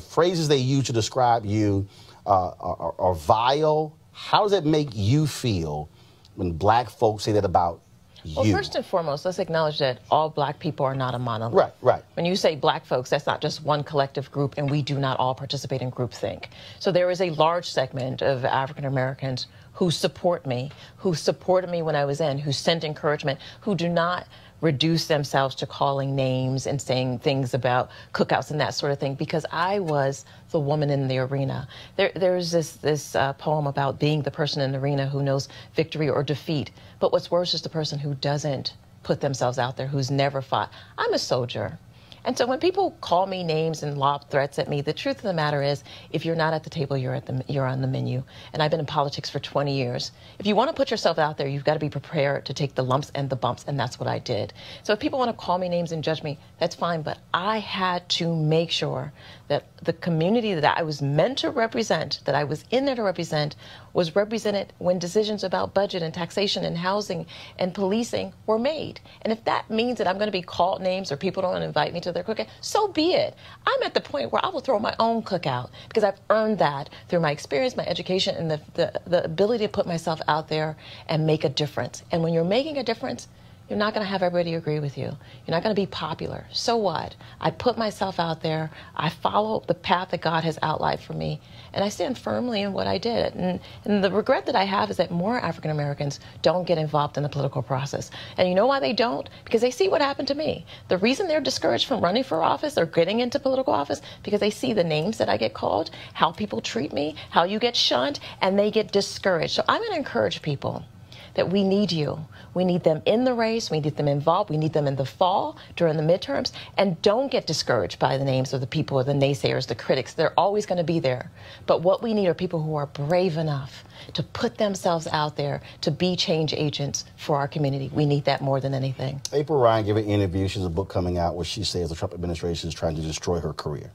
phrases they use to describe you are vile. How does it make you feel when black folks say that about you? Well, first and foremost, let's acknowledge that all black people are not a monolith. Right. When you say black folks, that's not just one collective group, and we do not all participate in groupthink. So there is a large segment of African Americans who support me, who supported me when I was in, who sent encouragement, who do not reduce themselves to calling names and saying things about cookouts and that sort of thing, because I was the woman in the arena. There's this poem about being the person in the arena who knows victory or defeat, but what's worse is the person who doesn't put themselves out there, who's never fought. I'm a soldier. And so when people call me names and lob threats at me, the truth of the matter is, if you're not at the table, you're on the menu. And I've been in politics for 20 years. If you want to put yourself out there, you've got to be prepared to take the lumps and the bumps, and that's what I did. So if people want to call me names and judge me, that's fine, but I had to make sure that the community that I was meant to represent, that I was in there to represent, was represented when decisions about budget and taxation and housing and policing were made. And if that means that I'm going to be called names or people don't invite me to their cookout, so be it. I'm at the point where I will throw my own cookout because I've earned that through my experience, my education, and the ability to put myself out there and make a difference. And when you're making a difference, you're not going to have everybody agree with you. You're not going to be popular. So what? I put myself out there. I follow the path that God has outlined for me, and I stand firmly in what I did. And the regret that I have is that more African Americans don't get involved in the political process. And you know why they don't? Because they see what happened to me. The reason they're discouraged from running for office or getting into political office, because they see the names that I get called, how people treat me, how you get shunned, and they get discouraged. So I'm going to encourage people that we need you. We need them in the race. We need them involved. We need them in the fall during the midterms. And don't get discouraged by the names of the people or the naysayers, the critics. They're always going to be there. But what we need are people who are brave enough to put themselves out there to be change agents for our community. We need that more than anything. April Ryan gave an interview. She has a book coming out where she says the Trump administration is trying to destroy her career.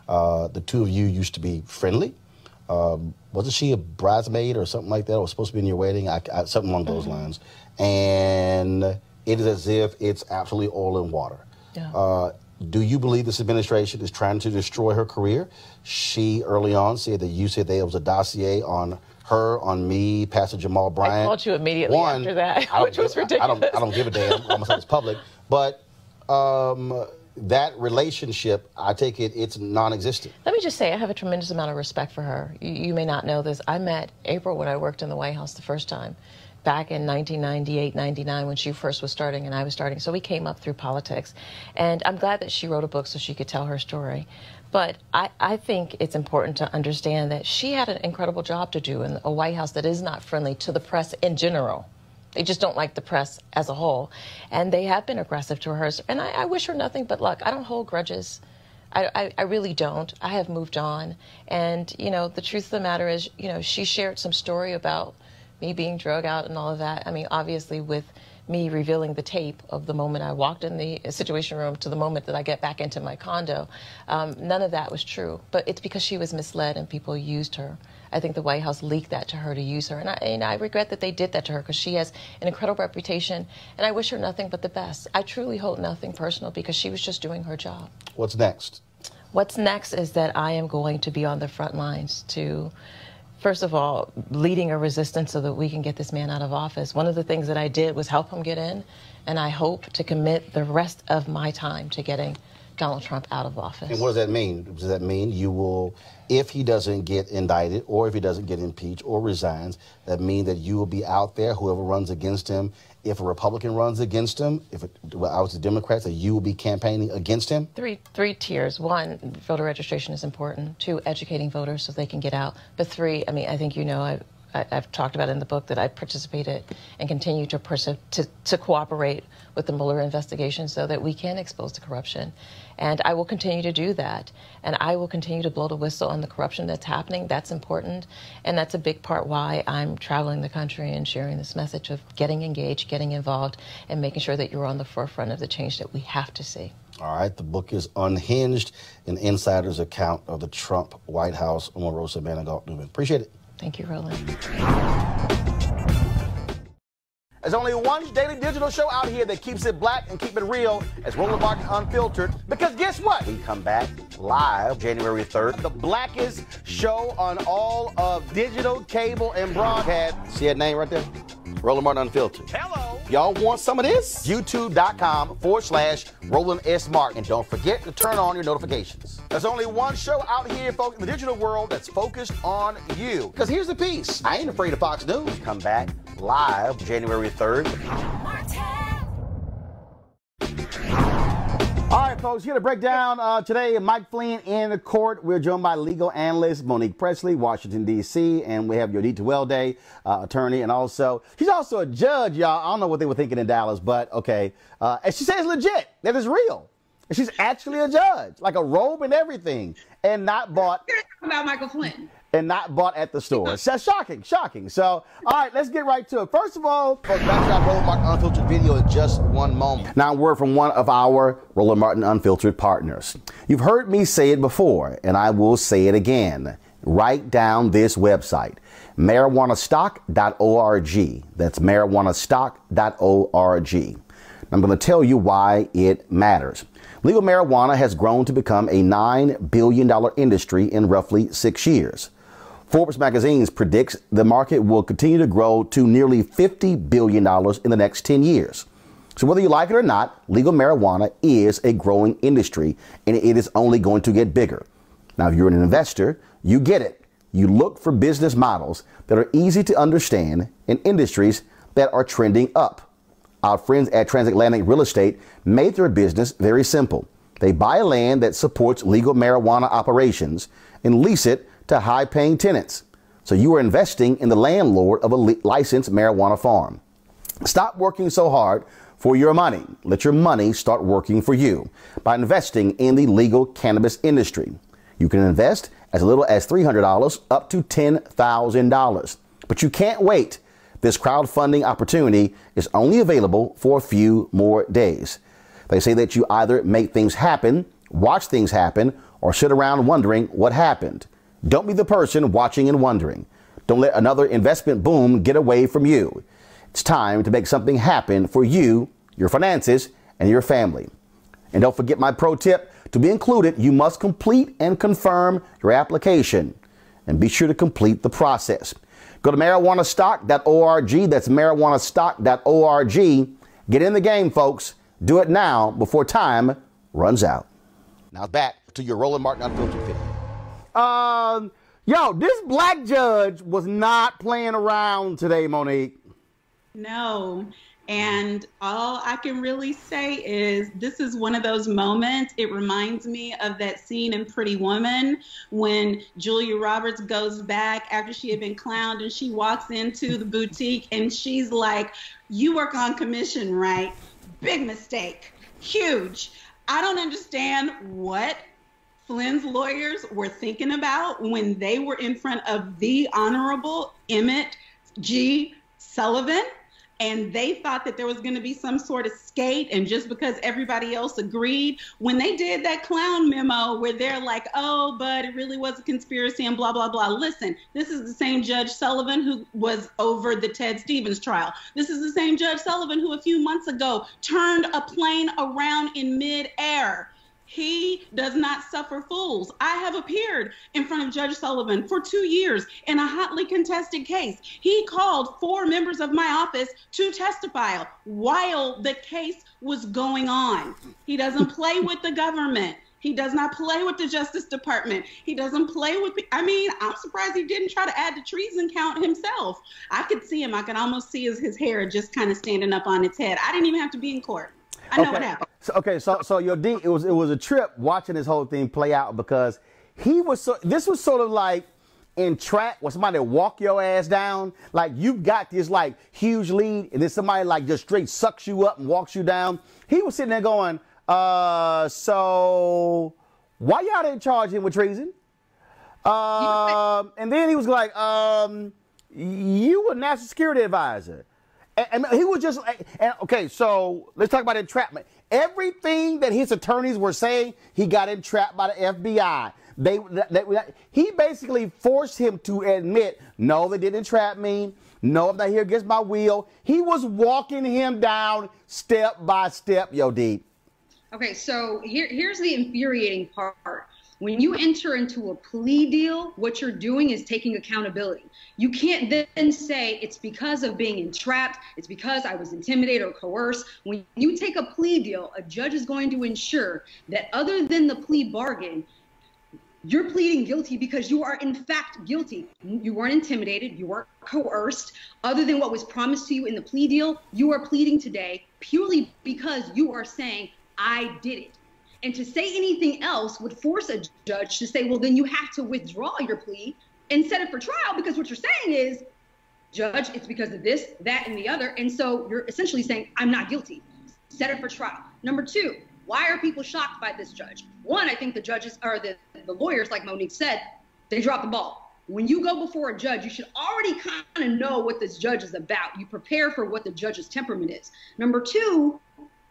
The two of you used to be friendly. Wasn't she a bridesmaid or something like that, or was supposed to be in your wedding? Something along those lines. And it is as if it's absolutely oil and water. Yeah. Do you believe this administration is trying to destroy her career? She early on said that you said there was a dossier on her, on me, Pastor Jamal Bryant. I called you immediately after that, which was ridiculous. I don't give a damn. Almost like it's public. But that relationship, I take it, it's non-existent. Let me just say, I have a tremendous amount of respect for her. You may not know this. I met April when I worked in the White House the first time, back in 1998, 99, when she first was starting and I was starting. So we came up through politics. And I'm glad that she wrote a book so she could tell her story. But I think it's important to understand that she had an incredible job to do in a White House that is not friendly to the press in general. They just don't like the press as a whole. And they have been aggressive to her. And I wish her nothing but luck. I don't hold grudges. I really don't. I have moved on. And, you know, the truth of the matter is, you know, she shared some story about me being drug out and all of that. I mean, obviously with me revealing the tape of the moment I walked in the Situation Room to the moment that I get back into my condo, none of that was true. But it's because she was misled and people used her. I think the White House leaked that to her to use her. And I regret that they did that to her because she has an incredible reputation. And I wish her nothing but the best. I truly hold nothing personal because she was just doing her job. What's next? What's next is that I am going to be on the front lines to, first of all, leading a resistance so that we can get this man out of office. One of the things that I did was help him get in, and I hope to commit the rest of my time to getting Donald Trump out of office. And what does that mean? Does that mean you will, if he doesn't get indicted or if he doesn't get impeached or resigns, that mean that you will be out there, whoever runs against him, if a Republican runs against him, if I was the Democrats, that you will be campaigning against him? Three tiers. One, voter registration is important. Two, educating voters so they can get out. But three, I mean, I think you know, I've talked about in the book that I participated and continue to cooperate with the Mueller investigation so that we can expose the corruption. And I will continue to do that. And I will continue to blow the whistle on the corruption that's happening. That's important. And that's a big part why I'm traveling the country and sharing this message of getting engaged, getting involved, and making sure that you're on the forefront of the change that we have to see. All right, the book is Unhinged, an insider's account of the Trump White House. Omarosa, Newman. Appreciate it. Thank you, Roland. There's only one daily digital show out here that keeps it black and keep it real. It's Roland Martin Unfiltered. Because guess what? We come back live January 3rd. The blackest show on all of digital, cable, and broadcast. See that name right there? Roland Martin Unfiltered. Hello. Y'all want some of this? YouTube.com/Roland S. Martin. And don't forget to turn on your notifications. There's only one show out here, folks, in the digital world that's focused on you. Because here's the piece. I ain't afraid of Fox News. Come back live January 3rd. All right, folks, here to break down today, Mike Flynn in the court. We're joined by legal analyst Monique Presley, Washington, D.C., and we have Yodita Welday, attorney, and also, she's also a judge, y'all. I don't know what they were thinking in Dallas, but okay. And she says legit, that is real. And she's actually a judge, like a robe and everything, and not bought. About Michael Flynn. And not bought at the store. It's just shocking, shocking. So, all right, let's get right to it. First of all, folks, back to our Roland Martin Unfiltered video in just one moment. Now, a word from one of our Roland Martin Unfiltered partners. You've heard me say it before, and I will say it again. Write down this website, marijuanastock.org. That's marijuanastock.org. I'm going to tell you why it matters. Legal marijuana has grown to become a $9 billion industry in roughly 6 years. Forbes magazine predicts the market will continue to grow to nearly $50 billion in the next 10 years. So whether you like it or not, legal marijuana is a growing industry, and it is only going to get bigger. Now, if you're an investor, you get it. You look for business models that are easy to understand in industries that are trending up. Our friends at Transatlantic Real Estate made their business very simple. They buy land that supports legal marijuana operations and lease it to high-paying tenants. So you are investing in the landlord of a licensed marijuana farm. Stop working so hard for your money. Let your money start working for you by investing in the legal cannabis industry. You can invest as little as $300 up to $10,000. But you can't wait. This crowdfunding opportunity is only available for a few more days. They say that you either make things happen, watch things happen, or sit around wondering what happened. Don't be the person watching and wondering. Don't let another investment boom get away from you. It's time to make something happen for you, your finances, and your family. And don't forget my pro tip. To be included, you must complete and confirm your application. And be sure to complete the process. Go to marijuanastock.org. That's marijuanastock.org. Get in the game, folks. Do it now before time runs out. Now back to your Roland Martin Unfiltered video. Yo, this black judge was not playing around today, Monique. No. And all I can really say is this is one of those moments. It reminds me of that scene in Pretty Woman when Julia Roberts goes back after she had been clowned and she walks into the boutique and she's like, "You work on commission, right? Big mistake. Huge. I don't understand what Flynn's lawyers were thinking about when they were in front of the Honorable Emmett G. Sullivan. And they thought that there was going to be some sort of skate, and just because everybody else agreed, when they did that clown memo where they're like, oh, but it really was a conspiracy and blah, blah, blah. Listen, this is the same Judge Sullivan who was over the Ted Stevens trial. This is the same Judge Sullivan who a few months ago turned a plane around in midair. He does not suffer fools. I have appeared in front of Judge Sullivan for 2 years in a hotly contested case. He called 4 members of my office to testify while the case was going on. He doesn't play with the government. He does not play with the Justice Department. He doesn't play with, I mean, I'm surprised he didn't try to add the treason count himself. I could see him. I could almost see his hair just kind of standing up on its head. I didn't even have to be in court. I know what happened. So your D, it was a trip watching this whole thing play out because he was this was sort of like in track where somebody walk your ass down, like you've got this like huge lead and then somebody like just straight sucks you up and walks you down. He was sitting there going, so why y'all didn't charge him with treason? And then he was like, you were national security advisor. And he was just, and okay, so let's talk about entrapment. Everything that his attorneys were saying, he got entrapped by the FBI. He basically forced him to admit, no, they didn't entrap me. No, I'm not here against my will. He was walking him down step by step, yo, D. Okay, so here's the infuriating part. When you enter into a plea deal, what you're doing is taking accountability. You can't then say it's because of being entrapped, it's because I was intimidated or coerced. When you take a plea deal, a judge is going to ensure that other than the plea bargain, you're pleading guilty because you are in fact guilty. You weren't intimidated, you weren't coerced. Other than what was promised to you in the plea deal, you are pleading today purely because you are saying, I did it. And to say anything else would force a judge to say, well, then you have to withdraw your plea and set it for trial, because what you're saying is, judge, it's because of this, that, and the other. And so you're essentially saying, I'm not guilty. Set it for trial. Number 2, why are people shocked by this judge? 1, I think the judges, or the lawyers, like Monique said, they dropped the ball. When you go before a judge, you should already kind of know what this judge is about. You prepare for what the judge's temperament is. Number 2,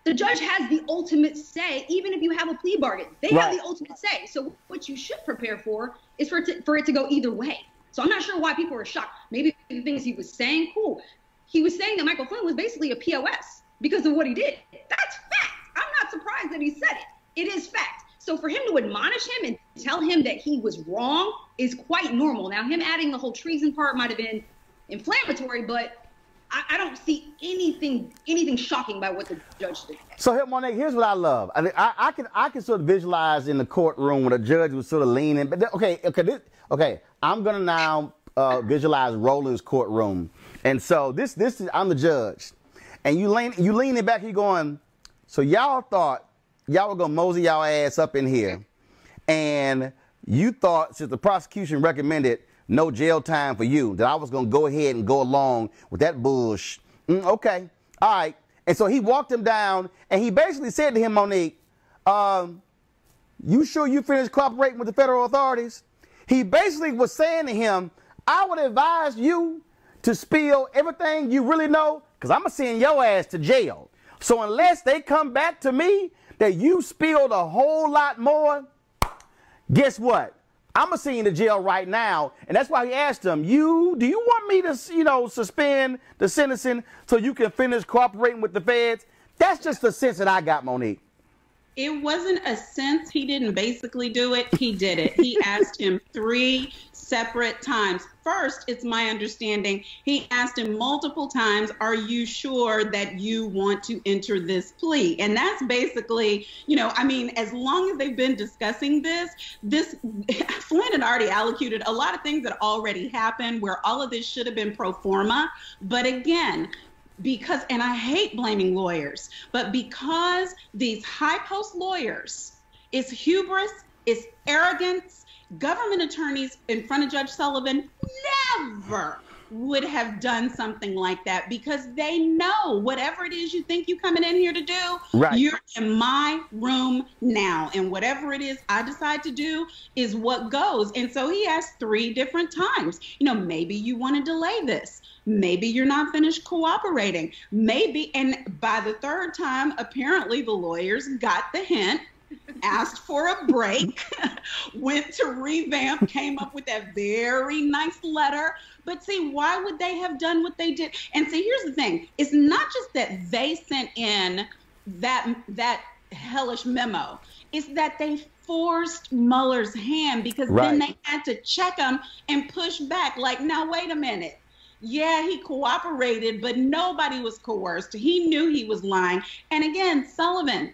the judge has the ultimate say, even if you have a plea bargain. They have the ultimate say. So what you should prepare for is for it to go either way. So I'm not sure why people are shocked. Maybe the things he was saying, cool. He was saying that Michael Flynn was basically a POS because of what he did. That's fact. I'm not surprised that he said it. It is fact. So for him to admonish him and tell him that he was wrong is quite normal. Now, him adding the whole treason part might have been inflammatory, but I don't see anything shocking by what the judge did. So here, Monique, here's what I love. I can sort of visualize in the courtroom when the judge was sort of leaning. But okay. I'm gonna now visualize Roland's courtroom, and so this is I'm the judge, and you leaning back, you going. So y'all thought y'all were gonna mosey y'all ass up in here, and you thought since the prosecution recommended no jail time for you, that I was going to go ahead and go along with that bullshit. Okay. All right. And so he walked him down, and he basically said to him, Monique, you sure you finished cooperating with the federal authorities? He basically was saying to him, I would advise you to spill everything you really know, because I'm going to send your ass to jail. So unless they come back to me that you spilled a whole lot more, guess what? I'm going to send you to jail right now. And that's why he asked him, do you want me to, suspend the sentencing so you can finish cooperating with the feds? That's just the sense that I got, Monique. It wasn't a sense. He didn't basically do it. He did it. He asked him 3 separate times. First, it's my understanding, he asked him multiple times, are you sure that you want to enter this plea? And that's basically, as long as they've been discussing this, Flynn had already allocated a lot of things that already happened where all of this should have been pro forma. But again, because, and I hate blaming lawyers, but because these high post lawyers, it's hubris, it's arrogance. Government attorneys in front of Judge Sullivan never would have done something like that, because they know whatever it is you think you're coming in here to do, you're in my room now, and whatever it is I decide to do is what goes. And so he asked 3 different times, you know, maybe you want to delay this, maybe you're not finished cooperating, maybe. And by the 3rd time, apparently the lawyers got the hint, asked for a break, went to revamp, came up with that very nice letter. But see, why would they have done what they did? And see, here's the thing. It's not just that they sent in that hellish memo. It's that they forced Mueller's hand, because then they had to check him and push back. Like, now, wait a minute. Yeah, he cooperated, but nobody was coerced. He knew he was lying. And again, Sullivan,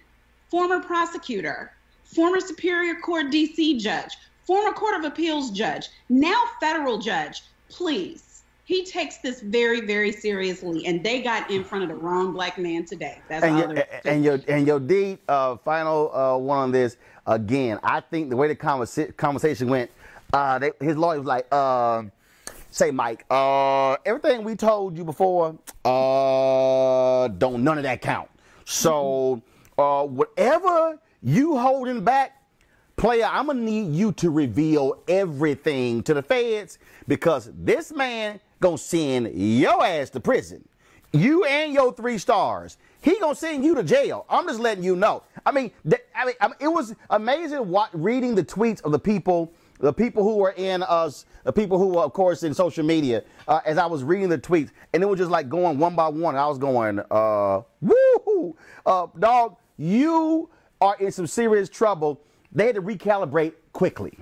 former prosecutor, former Superior Court DC judge, former Court of Appeals judge, now federal judge, please. He takes this very, very seriously, and they got in front of the wrong black man today. That's and your D, final one on this. Again, I think the way the conversation went, his lawyer was like, say, Mike, everything we told you before, don't none of that count. So whatever you holding back, player, I'm going to need you to reveal everything to the feds, because this man going to send your ass to prison. You and your 3 stars. He going to send you to jail. I'm just letting you know. I mean, it was amazing reading the tweets of the people who were in us, the people who were, of course, in social media, as I was reading the tweets, and it was just like going one by one. And I was going, woo-hoo, dog, you are in some serious trouble. They had to recalibrate quickly.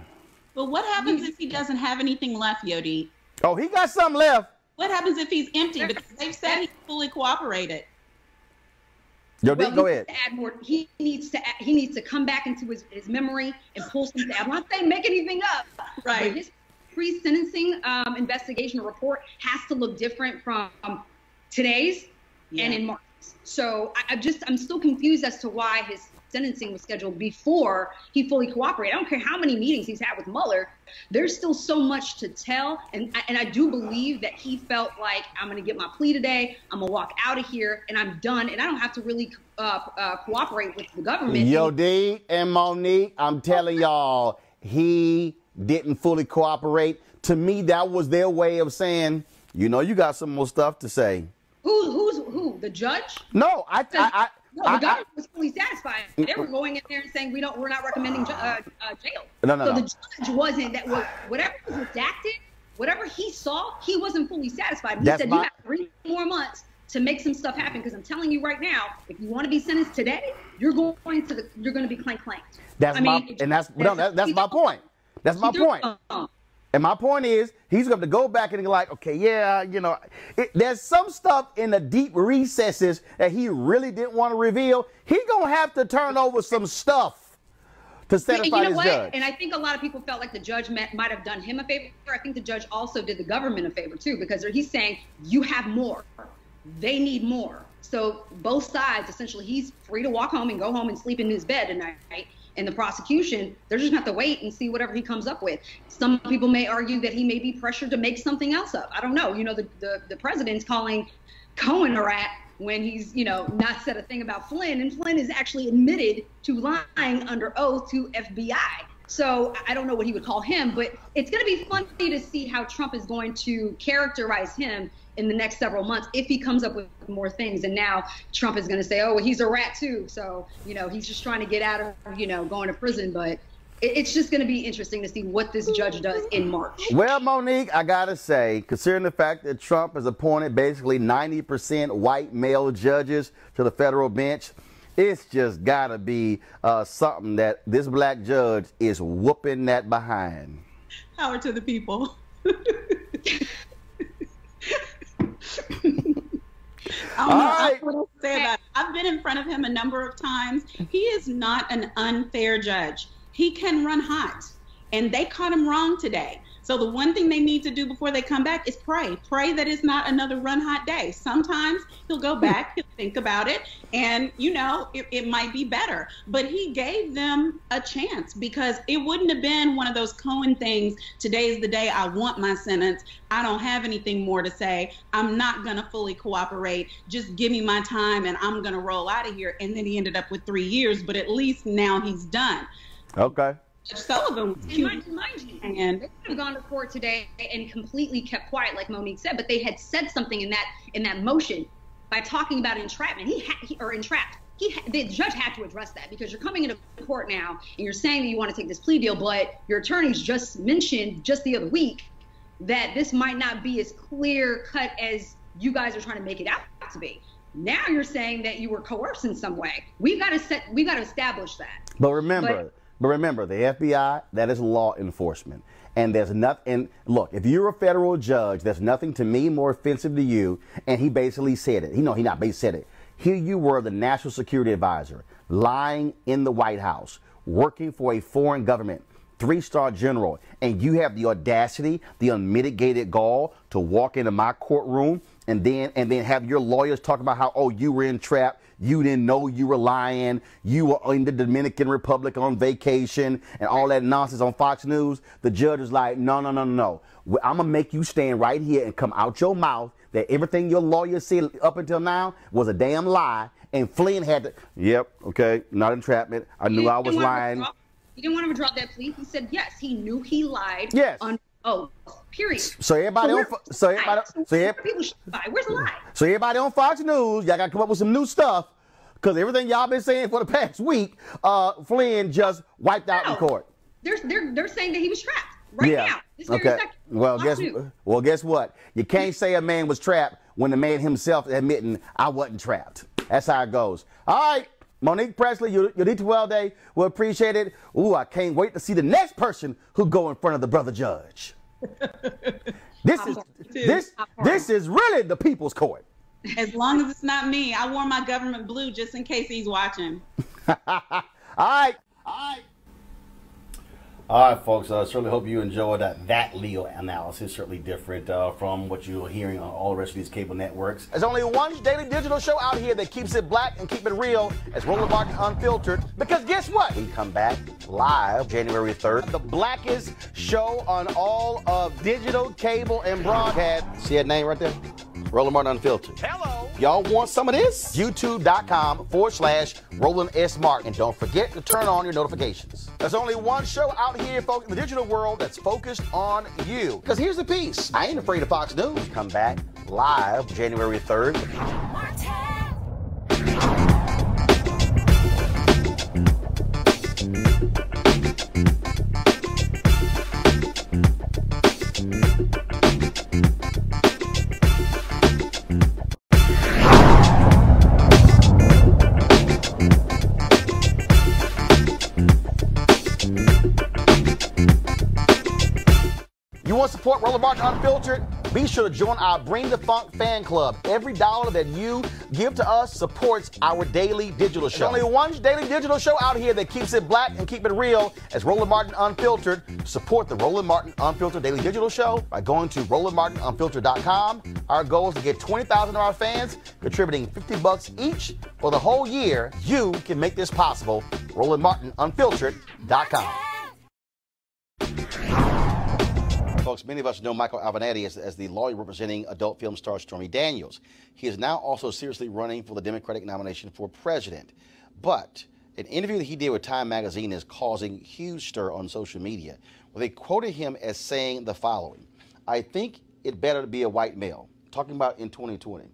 But what happens if he doesn't have anything left, Yodi? Oh, he got something left. What happens if he's empty? Because they've said he fully cooperated. Yodi, go ahead. Add more. He needs to come back into his memory and pull some. I'm not saying make anything up. Right. But his pre-sentencing investigation report has to look different from today's and in March. So I'm still confused as to why his sentencing was scheduled before he fully cooperated. I don't care how many meetings he's had with Mueller. There's still so much to tell. And I do believe that he felt like, I'm going to get my plea today. I'm going to walk out of here and I'm done. And I don't have to really cooperate with the government. Yo, D and Monique, I'm telling y'all, he didn't fully cooperate. To me, that was their way of saying, you know, you got some more stuff to say. Who? The judge? No, No, the government was fully satisfied. They were going in there and saying we're not recommending jail. No. The judge wasn't. Whatever was redacted, whatever he saw, he wasn't fully satisfied. He said you have 3 more months to make some stuff happen, because I'm telling you right now, if you want to be sentenced today, you're going to be claimed. That's my point. That's my point. And my point is, he's going to go back and be like, okay, yeah, you know, there's some stuff in the deep recesses that he really didn't want to reveal. He's going to have to turn over some stuff to satisfy his judge. And I think a lot of people felt like the judge might have done him a favor. I think the judge also did the government a favor, too, because he's saying, you have more. They need more. So both sides, essentially, he's free to walk home and go home and sleep in his bed tonight. And the prosecution, they're just going to have to wait and see whatever he comes up with. Some people may argue that he may be pressured to make something else up. I don't know. You know, the president's calling Cohen a rat when he's, you know, not said a thing about Flynn. And Flynn is actually admitted to lying under oath to FBI. So I don't know what he would call him, but it's going to be funny to see how Trump is going to characterize him in the next several months if he comes up with more things. And now Trump is going to say, oh, well, he's a rat too. So, you know, he's just trying to get out of, you know, going to prison. But it's just going to be interesting to see what this judge does in March. Well, Monique, I got to say, considering the fact that Trump has appointed basically 90% white male judges to the federal bench, it's just got to be something that this black judge is whooping that behind. Power to the people. I don't know what to say about it. I've been in front of him a number of times. He is not an unfair judge. He can run hot, and they caught him wrong today. So the one thing they need to do before they come back is pray. Pray that it's not another run hot day. Sometimes he'll go back, he'll think about it, and it might be better. But he gave them a chance, because it wouldn't have been one of those Cohen things. Today's the day I want my sentence. I don't have anything more to say. I'm not going to fully cooperate. Just give me my time and I'm going to roll out of here. And then he ended up with 3 years, but at least now he's done. Okay. Judge Sullivan was cute. Mind you, and they could have gone to court today and completely kept quiet, like Monique said, but they had said something in that motion by talking about entrapment. Entrapped. The judge had to address that, because you're coming into court now and you're saying that you want to take this plea deal, but your attorneys just mentioned just the other week that this might not be as clear cut as you guys are trying to make it out to be. Now you're saying that you were coerced in some way. We've got to establish that. But remember, the FBI, that is law enforcement. And there's nothing, and look, if you're a federal judge, there's nothing to me more offensive to you. And he basically said it. He not basically said it. Here you were, the national security advisor, lying in the White House, working for a foreign government, 3-star general, and you have the audacity, the unmitigated gall to walk into my courtroom and then have your lawyers talk about how, oh, you were entrapped, you didn't know you were lying, you were in the Dominican Republic on vacation, and all that nonsense on Fox News. The judge is like, no. I'm gonna make you stand right here and come out your mouth that everything your lawyer said up until now was a damn lie. And Flynn had to, yep, okay, not entrapment. I knew I was lying. He didn't want him to drop that plea. He said yes, he knew he lied. Yes. Period. So everybody on Where's the lie? So everybody on Fox News, y'all got to come up with some new stuff, because everything y'all been saying for the past week, Flynn just wiped out in court. They're saying that he was trapped now. This very second. Well, guess what? You can't say a man was trapped when the man himself admitting I wasn't trapped. That's how it goes. All right. Monique Presley, your D12 day, we'll appreciate it. Ooh, I can't wait to see the next person who go in front of the brother judge. This is really the people's court. As long as it's not me. I wore my government blue just in case he's watching. All right. All right, folks. I certainly hope you enjoyed that Leo analysis. Certainly different from what you're hearing on all the rest of these cable networks. There's only one daily digital show out here that keeps it black and keep it real. It's Roland Martin Unfiltered. Because guess what? We come back live January 3rd. The blackest show on all of digital, cable, and broadcast. See that name right there? Roland Martin Unfiltered. Hello. Y'all want some of this? YouTube.com/Roland S. Martin. And don't forget to turn on your notifications. There's only one show out here, folks, in the digital world that's focused on you. Because here's the piece. I ain't afraid of Fox News. Come back live January 3rd. You want to support Roland Martin Unfiltered? Be sure to join our Bring the Funk fan club. Every dollar that you give to us supports our daily digital show. There's only one daily digital show out here that keeps it black and keep it real as Roland Martin Unfiltered. Support the Roland Martin Unfiltered daily digital show by going to RolandMartinUnfiltered.com. Our goal is to get 20,000 of our fans contributing $50 each for the whole year. You can make this possible. RolandMartinUnfiltered.com. Folks, many of us know Michael Avenatti as the lawyer representing adult film star Stormy Daniels. He is now also seriously running for the Democratic nomination for president. But an interview that he did with Time magazine is causing huge stir on social media, where they quoted him as saying the following: "I think it better to be a white male," talking about in 2020.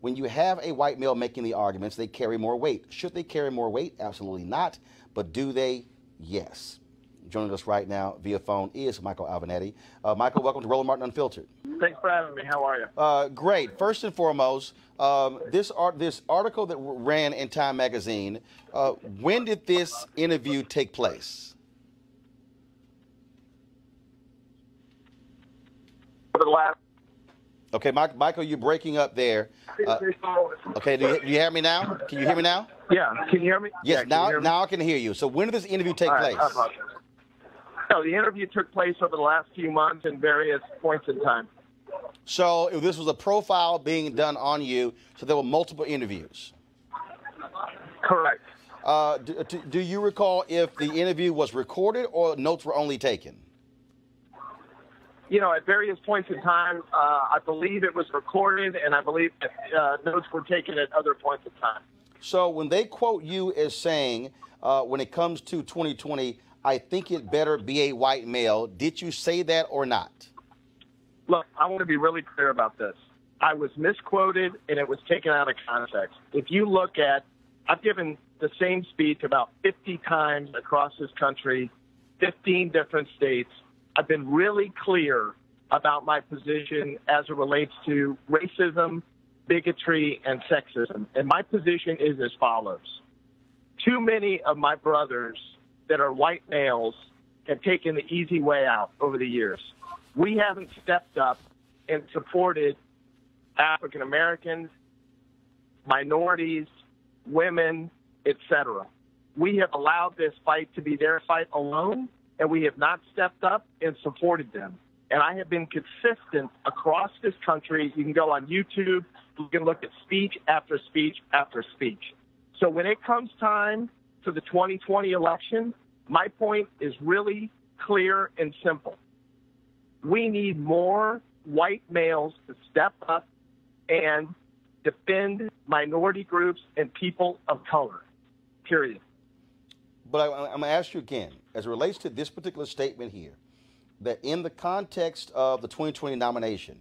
When you have a white male making the arguments, they carry more weight. Should they carry more weight? Absolutely not. But do they? Yes. Joining us right now via phone is Michael Avenatti. Michael, welcome to Roland Martin Unfiltered. Thanks for having me. How are you? Great. First and foremost, this article that ran in Time magazine, when did this interview take place? For the last. Okay, Michael, you're breaking up there. Okay, do you hear me now? Can you hear me now? Yeah. Can you hear me? Yes. Yeah, now I can hear you. So when did this interview take place? No, the interview took place over the last few months in various points in time. So if this was a profile being done on you, so there were multiple interviews. Correct. Do you recall if the interview was recorded or notes were only taken? You know, at various points in time, I believe it was recorded, and I believe that notes were taken at other points in time. So when they quote you as saying, when it comes to 2020, I think it better be a white male, did you say that or not? Look, I want to be really clear about this. I was misquoted, and it was taken out of context. If you look at, I've given the same speech about 50 times across this country, 15 different states. I've been really clear about my position as it relates to racism, bigotry, and sexism. And my position is as follows. Too many of my brothers that are white males have taken the easy way out over the years. We haven't stepped up and supported African Americans, minorities, women, etc. We have allowed this fight to be their fight alone, and we have not stepped up and supported them. And I have been consistent across this country. You can go on YouTube. You can look at speech after speech after speech. So when it comes time for the 2020 election, my point is really clear and simple. We need more white males to step up and defend minority groups and people of color, period. But I'm going to ask you again, as it relates to this particular statement here, that in the context of the 2020 nomination,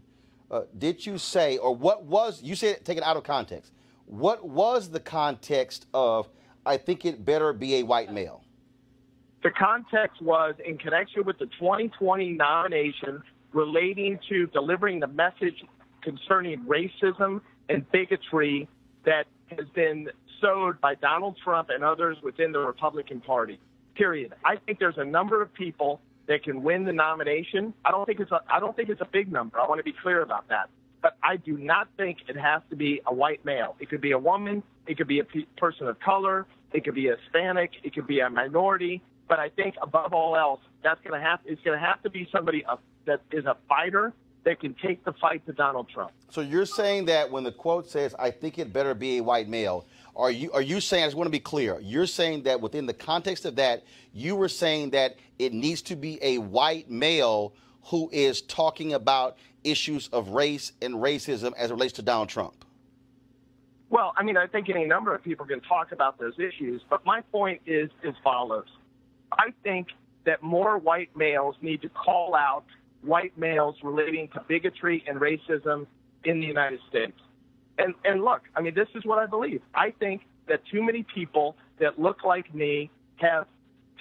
did you say, or what was, you said take it out of context, what was the context of, I think it better be a white male? The context was in connection with the 2020 nomination relating to delivering the message concerning racism and bigotry that has been sowed by Donald Trump and others within the Republican Party, period. I think there's a number of people that can win the nomination. I don't think it's a big number. I want to be clear about that. But I do not think it has to be a white male. It could be a woman. It could be a person of color. It could be a Hispanic. It could be a minority. But I think above all else, it's going to have to be somebody that is a fighter that can take the fight to Donald Trump. So you're saying that when the quote says, I think it better be a white male, are you saying, I just want to be clear, you're saying that within the context of that, you were saying that it needs to be a white male who is talking about issues of race and racism as it relates to Donald Trump? Well, I mean, I think any number of people can talk about those issues, but my point is as follows. I think that more white males need to call out white males relating to bigotry and racism in the United States. And look, I mean, this is what I believe. I think that too many people that look like me have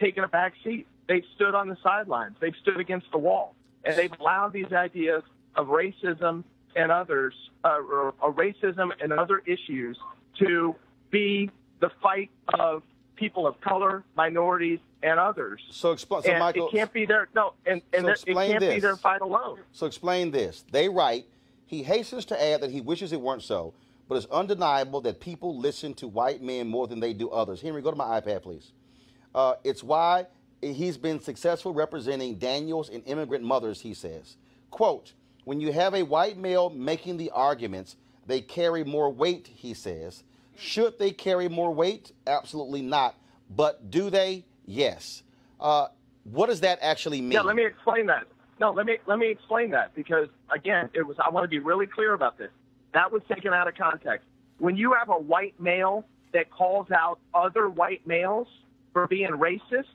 taken a back seat. They've stood on the sidelines. They've stood against the wall. And they've allowed these ideas of racism and others, or racism and other issues to be the fight of people of color, minorities, and others. So Michael, it can't be their it can't be their fight alone. So explain this. They write, he hastens to add that he wishes it weren't so, but it's undeniable that people listen to white men more than they do others. Henry, go to my iPad, please. It's why he's been successful representing Daniels and immigrant mothers, he says. Quote, when you have a white male making the arguments, they carry more weight, he says. Should they carry more weight? Absolutely not. But do they? Yes. What does that actually mean? Yeah, let me explain that. No, let me explain that because, again, I want to be really clear about this. That was taken out of context. When you have a white male that calls out other white males for being racist,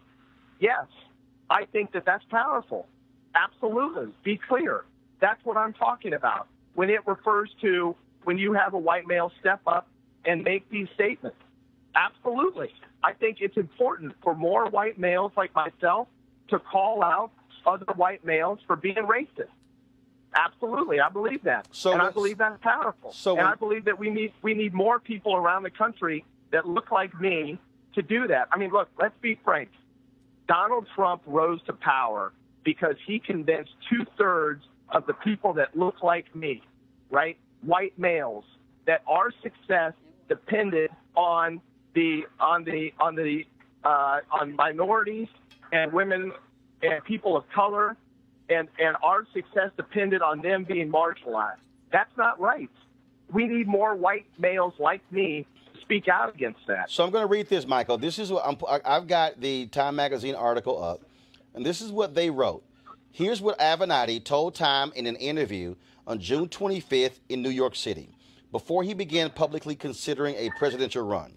yes, I think that that's powerful. Absolutely. Be clear. That's what I'm talking about. When it refers to when you have a white male step up and make these statements. Absolutely. I think it's important for more white males like myself to call out other white males for being racist. Absolutely. I believe that. And I believe that's powerful. I believe that we need more people around the country that look like me to do that. I mean, look, let's be frank. Donald Trump rose to power because he convinced 2/3 of the people that look like me, right? White males, that our success depended on minorities and women and people of color, and our success depended on them being marginalized. That's not right. We need more white males like me to speak out against that. So I'm going to read this, Michael. This is what I've got the Time Magazine article up, and this is what they wrote. Here's what Avenatti told Time in an interview on June 25th in New York City, before he began publicly considering a presidential run.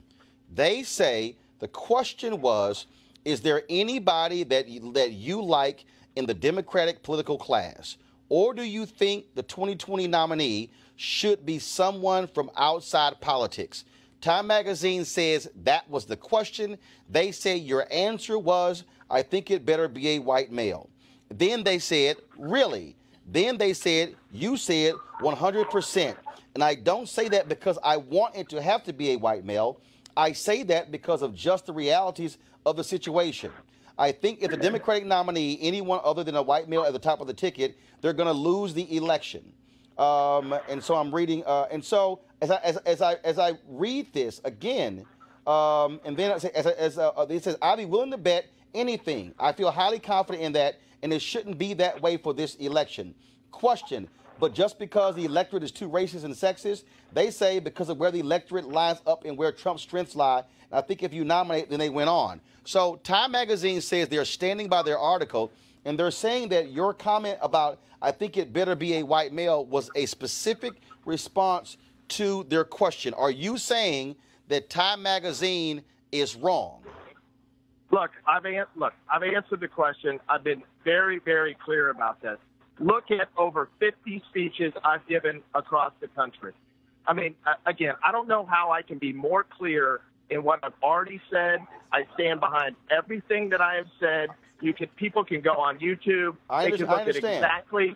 They say the question was, is there anybody that you like in the Democratic political class? Or do you think the 2020 nominee should be someone from outside politics? Time Magazine says that was the question. They say your answer was, I think it better be a white male. Then they said, really? Then they said, you said 100%. And I don't say that because I want it to have to be a white male. I say that because of just the realities of the situation. I think if the Democratic nominee, anyone other than a white male at the top of the ticket, they're going to lose the election. And so I'm reading, and so as I read this again, and then it says, I'd be willing to bet anything. I feel highly confident in that, and it shouldn't be that way for this election. Question, but just because the electorate is too racist and sexist, they say because of where the electorate lines up and where Trump's strengths lie, I think if you nominate, then they went on. So Time Magazine says they're standing by their article, and they're saying that your comment about, I think it better be a white male, was a specific response to their question. Are you saying that Time Magazine is wrong? Look, I've answered the question. I've been very, very clear about this. Look at over 50 speeches I've given across the country. I mean, again, I don't know how I can be more clear in what I've already said. I stand behind everything that I have said. People can go on YouTube. They can look at exactly.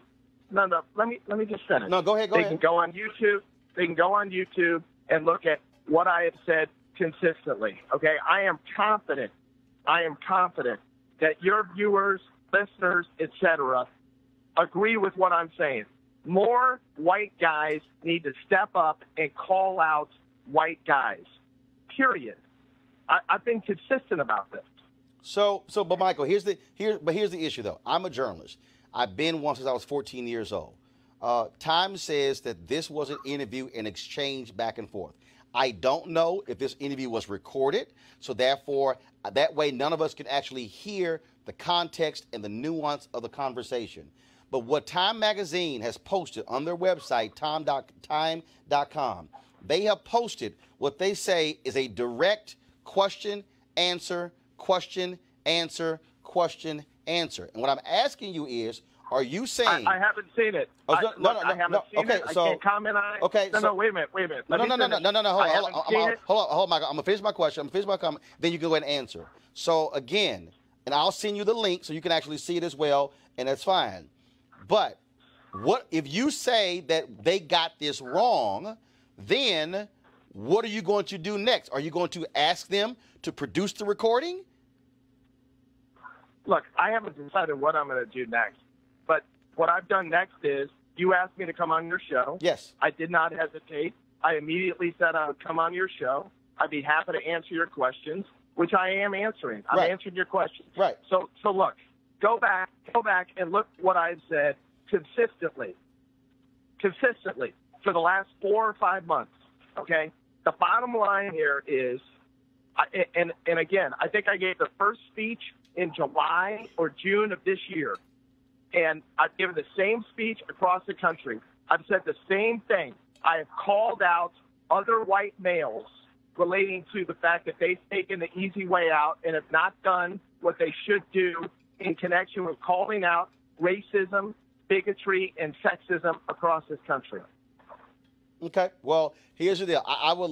No. Let me just finish. No, go ahead. They can go on YouTube. They can go on YouTube and look at what I have said consistently. Okay, I am confident that your viewers, listeners, etc., agree with what I'm saying. More white guys need to step up and call out white guys. Period. I've been consistent about this. But Michael, here's the issue though. I'm a journalist. I've been one since I was 14 years old. Time says that this was an interview and exchange back and forth. I don't know if this interview was recorded, so therefore, that way none of us can actually hear the context and the nuance of the conversation. But what Time Magazine has posted on their website, time.com, they have posted what they say is a direct question, answer, question, answer, question, answer. And what I'm asking you is, are you saying... I haven't seen it. No. I haven't seen it. So, I can't comment on it. Okay. No, wait a minute. No. Hold on, Michael. I'm going to finish my question. I'm going to finish my comment. Then you can go ahead and answer. So, again, and I'll send you the link so you can actually see it as well, and that's fine. But what if you say that they got this wrong, then what are you going to do next? Are you going to ask them to produce the recording? Look, I haven't decided what I'm going to do next. But what I've done next is you asked me to come on your show. Yes. I did not hesitate. I immediately said I would come on your show. I'd be happy to answer your questions, which I am answering. I'm answering your questions. Right. So look, go back and look what I've said consistently for the last 4 or 5 months. Okay. The bottom line here is, and again, I think I gave the first speech in July or June of this year. And I've given the same speech across the country. I've said the same thing. I have called out other white males relating to the fact that they've taken the easy way out and have not done what they should do in connection with calling out racism, bigotry, and sexism across this country. Okay. Well, here's the deal. I would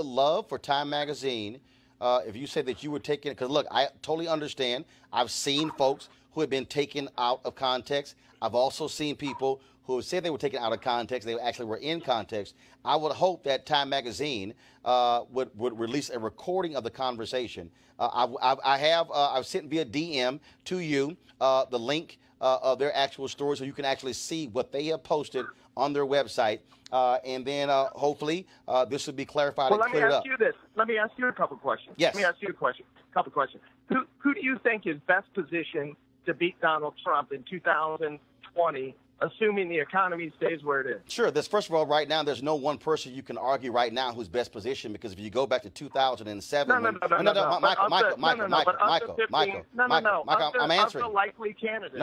love for Time Magazine, if you said that you were taking, because look, I totally understand. I've seen folks who have been taken out of context. I've also seen people who have said they were taken out of context. They actually were in context. I would hope that Time Magazine would release a recording of the conversation. I've sent via DM to you the link of their actual story so you can actually see what they have posted on their website. And then hopefully this will be clarified and cleared up. Let me ask you a couple questions. Yes. Let me ask you a couple questions. Who do you think is best positioned to beat Donald Trump in 2020, assuming the economy stays where it is? Sure. First of all, right now, there's no one person you can argue right now who's best positioned, because if you go back to 2007, Michael, I'm answering. The likely candidate.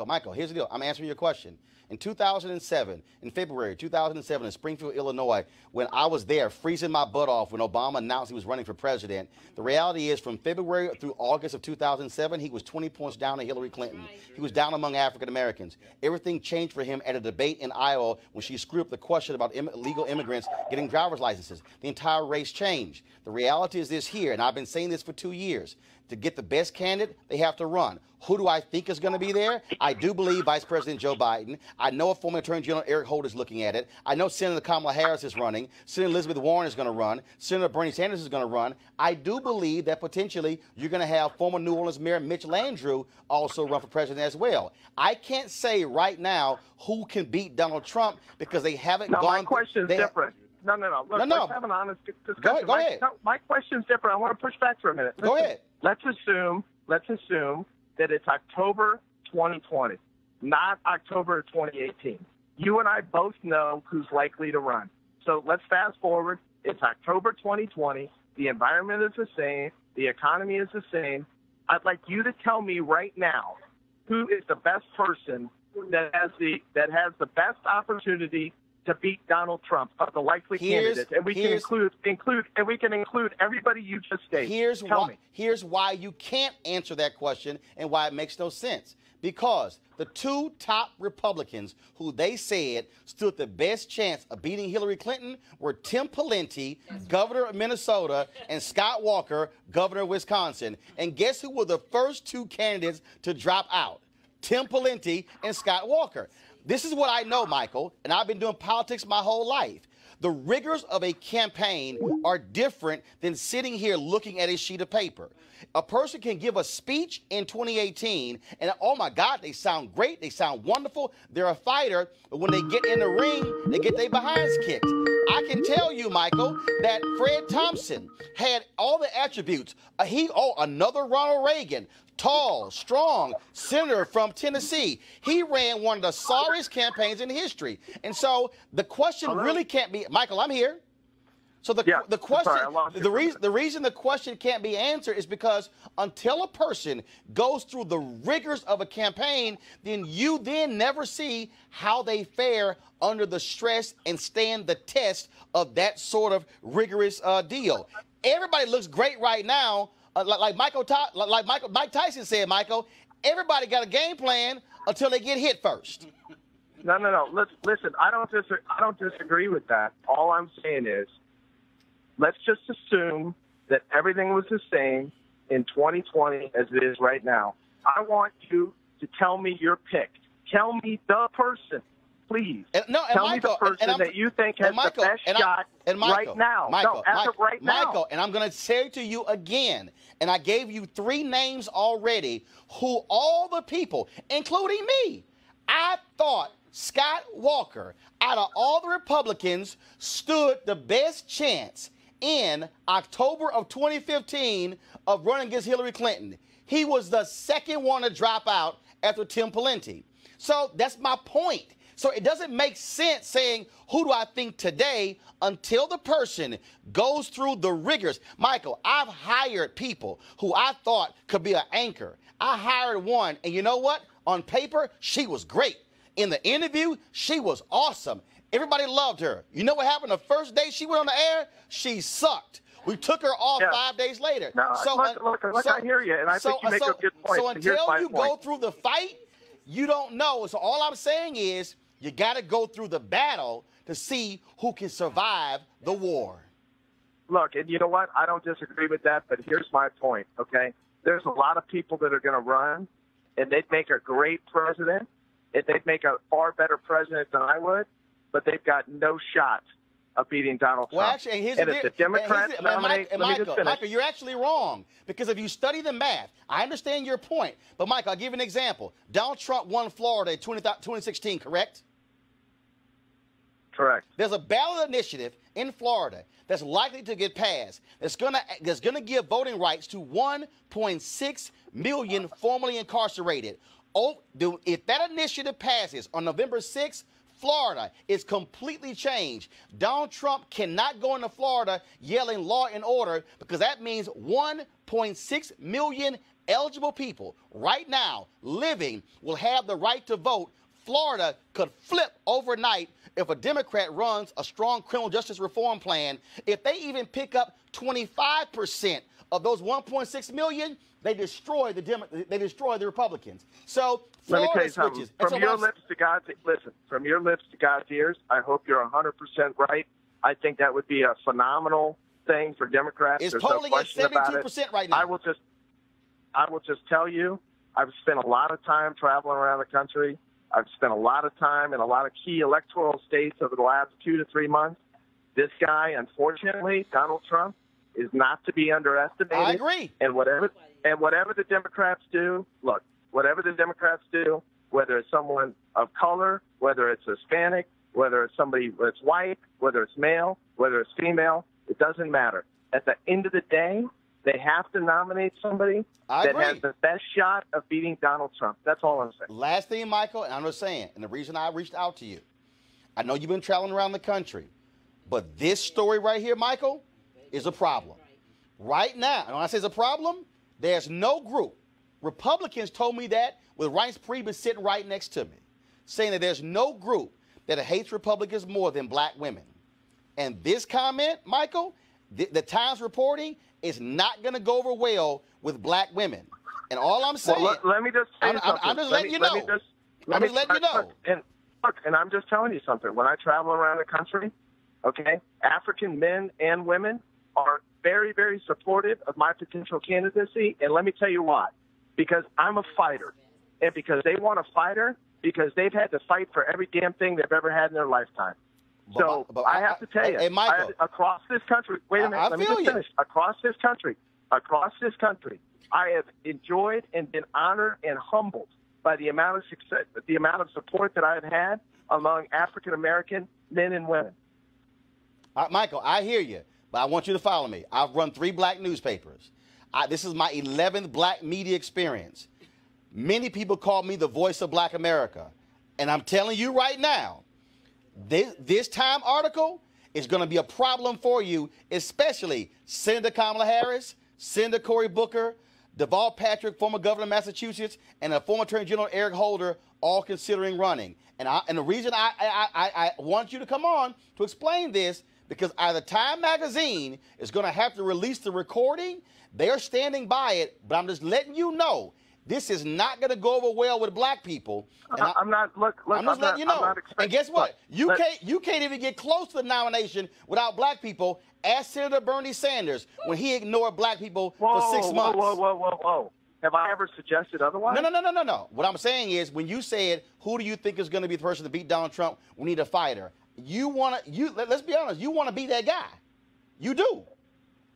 Michael, here's the deal. I'm answering your question. In 2007, in February 2007, in Springfield, Illinois, when I was there freezing my butt off when Obama announced he was running for president, the reality is from February through August of 2007, he was 20 points down to Hillary Clinton. He was down among African Americans. Everything changed for him at a debate in Iowa when she screwed up the question about illegal immigrants getting driver's licenses. The entire race changed. The reality is this here, and I've been saying this for 2 years. To get the best candidate, they have to run. Who do I think is going to be there? I do believe Vice President Joe Biden. I know a former Attorney General Eric Holder is looking at it. I know Senator Kamala Harris is running. Senator Elizabeth Warren is going to run. Senator Bernie Sanders is going to run. I do believe that potentially you're going to have former New Orleans Mayor Mitch Landrieu also run for president as well. I can't say right now who can beat Donald Trump because they haven't gone. My question is different. No. Let's have an honest discussion. Go ahead. My question's different. I want to push back for a minute. Go ahead. Let's assume that it's October 2020, not October 2018. You and I both know who's likely to run. So let's fast forward. It's October 2020. The environment is the same. The economy is the same. I'd like you to tell me right now who is the best person that has the best opportunity to beat Donald Trump of the likely candidates, and we can include everybody you just stated. Here's why you can't answer that question and why it makes no sense. Because the two top Republicans who they said stood the best chance of beating Hillary Clinton were Tim Pawlenty, governor of Minnesota, and Scott Walker, governor of Wisconsin. And guess who were the first two candidates to drop out? Tim Pawlenty and Scott Walker. This is what I know, Michael, and I've been doing politics my whole life. The rigors of a campaign are different than sitting here looking at a sheet of paper. A person can give a speech in 2018, and oh my God, they sound great, they sound wonderful, they're a fighter, but when they get in the ring, they get their behinds kicked. I can tell you, Michael, that Fred Thompson had all the attributes. Another Ronald Reagan. Tall, strong senator from Tennessee. He ran one of the sorriest campaigns in history. And so the question really can't be, Michael, I'm here. So the question, the reason the question can't be answered is because until a person goes through the rigors of a campaign, then you never see how they fare under the stress and stand the test of that sort of rigorous deal. Everybody looks great right now. Like Mike Tyson said, Michael, everybody got a game plan until they get hit first. No. Listen, I don't disagree with that. All I'm saying is, let's just assume that everything was the same in 2020 as it is right now. I want you to tell me your pick. Tell me the person, please. Tell me the person that you think has the best shot right now. Michael, and I'm going to say to you again, and I gave you 3 names already who all the people, including me, I thought Scott Walker, out of all the Republicans, stood the best chance in October of 2015 of running against Hillary Clinton. He was the second one to drop out after Tim Pawlenty. So that's my point. So it doesn't make sense saying, who do I think today, until the person goes through the rigors. Michael, I've hired people who I thought could be an anchor. I hired one, and you know what? On paper, she was great. In the interview, she was awesome. Everybody loved her. You know what happened the first day she went on the air? She sucked. We took her off 5 days later. No, I hear you, and I think you make a good point. So until you go through the fight, you don't know. So all I'm saying is you got to go through the battle to see who can survive the war. Look, and you know what? I don't disagree with that, but here's my point, okay? There's a lot of people that are going to run, and they'd make a great president, and they'd make a far better president than I would, but they've got no shot of beating Donald Trump. Well, actually, and if the Democrats nominate, Michael, you're actually wrong, because if you study the math, I understand your point, but Michael, I'll give you an example. Donald Trump won Florida in 2016, correct? Correct. There's a ballot initiative in Florida that's likely to get passed that's gonna give voting rights to 1.6 million formerly incarcerated. If that initiative passes on November 6th, Florida is completely changed. Donald Trump cannot go into Florida yelling law and order, because that means 1.6 million eligible people right now living will have the right to vote. Florida could flip overnight if a Democrat runs a strong criminal justice reform plan. If they even pick up 25% of those 1.6 million, they destroy the Republicans. So let me tell you Florida switches. something. From your lips to God's from your lips to God's ears, I hope you're 100% right. I think that would be a phenomenal thing for Democrats. It's There's polling no at question about 72% it. right now. I will just tell you, I've spent a lot of time traveling around the country. I've spent a lot of time in a lot of key electoral states over the last 2 to 3 months. This guy, unfortunately, Donald Trump, is not to be underestimated. I agree. And whatever the Democrats do, look, whatever the Democrats do, whether it's someone of color, whether it's Hispanic, whether it's somebody that's white, whether it's male, whether it's female, it doesn't matter. At the end of the day, they have to nominate somebody that has the best shot of beating Donald Trump. That's all I'm saying. Last thing, Michael, and I'm just saying, and the reason I reached out to you, I know you've been traveling around the country, but this story right here, Michael, is a problem. Right now, and when I say it's a problem, there's no group. Republicans told me that with Reince Priebus sitting right next to me, saying that there's no group that hates Republicans more than black women. And this comment, Michael, the Times reporting, is not going to go over well with black women. And all I'm saying, well, let me just say something. I'm just letting you know. I'm just letting you know. And I'm just telling you something. When I travel around the country, okay, African men and women are very, very supportive of my potential candidacy. And let me tell you why. Because I'm a fighter. And because they want a fighter, because they've had to fight for every damn thing they've ever had in their lifetime. So I have to tell you, hey, Michael, across this country, wait a minute, let me just finish. Across this country, I have enjoyed and been honored and humbled by the amount of success, the amount of support that I've had among African American men and women. Michael, I hear you, but I want you to follow me. I've run 3 black newspapers. This is my 11th black media experience. Many people call me the voice of black America. And I'm telling you right now, this Time article is going to be a problem for you, especially Senator Kamala Harris, Senator Cory Booker, Deval Patrick, former governor of Massachusetts, and a former Attorney General Eric Holder, all considering running. And the reason I want you to come on to explain this, because either Time magazine is going to have to release the recording, they're standing by it, but I'm just letting you know, this is not going to go over well with black people. And I'm just letting you know. And guess what? You can't even get close to the nomination without black people. Ask Senator Bernie Sanders when he ignored black people for 6 months. Whoa. Have I ever suggested otherwise? No. What I'm saying is, when you said, who do you think is going to be the person to beat Donald Trump? We need a fighter. Let's be honest, you want to be that guy. You do.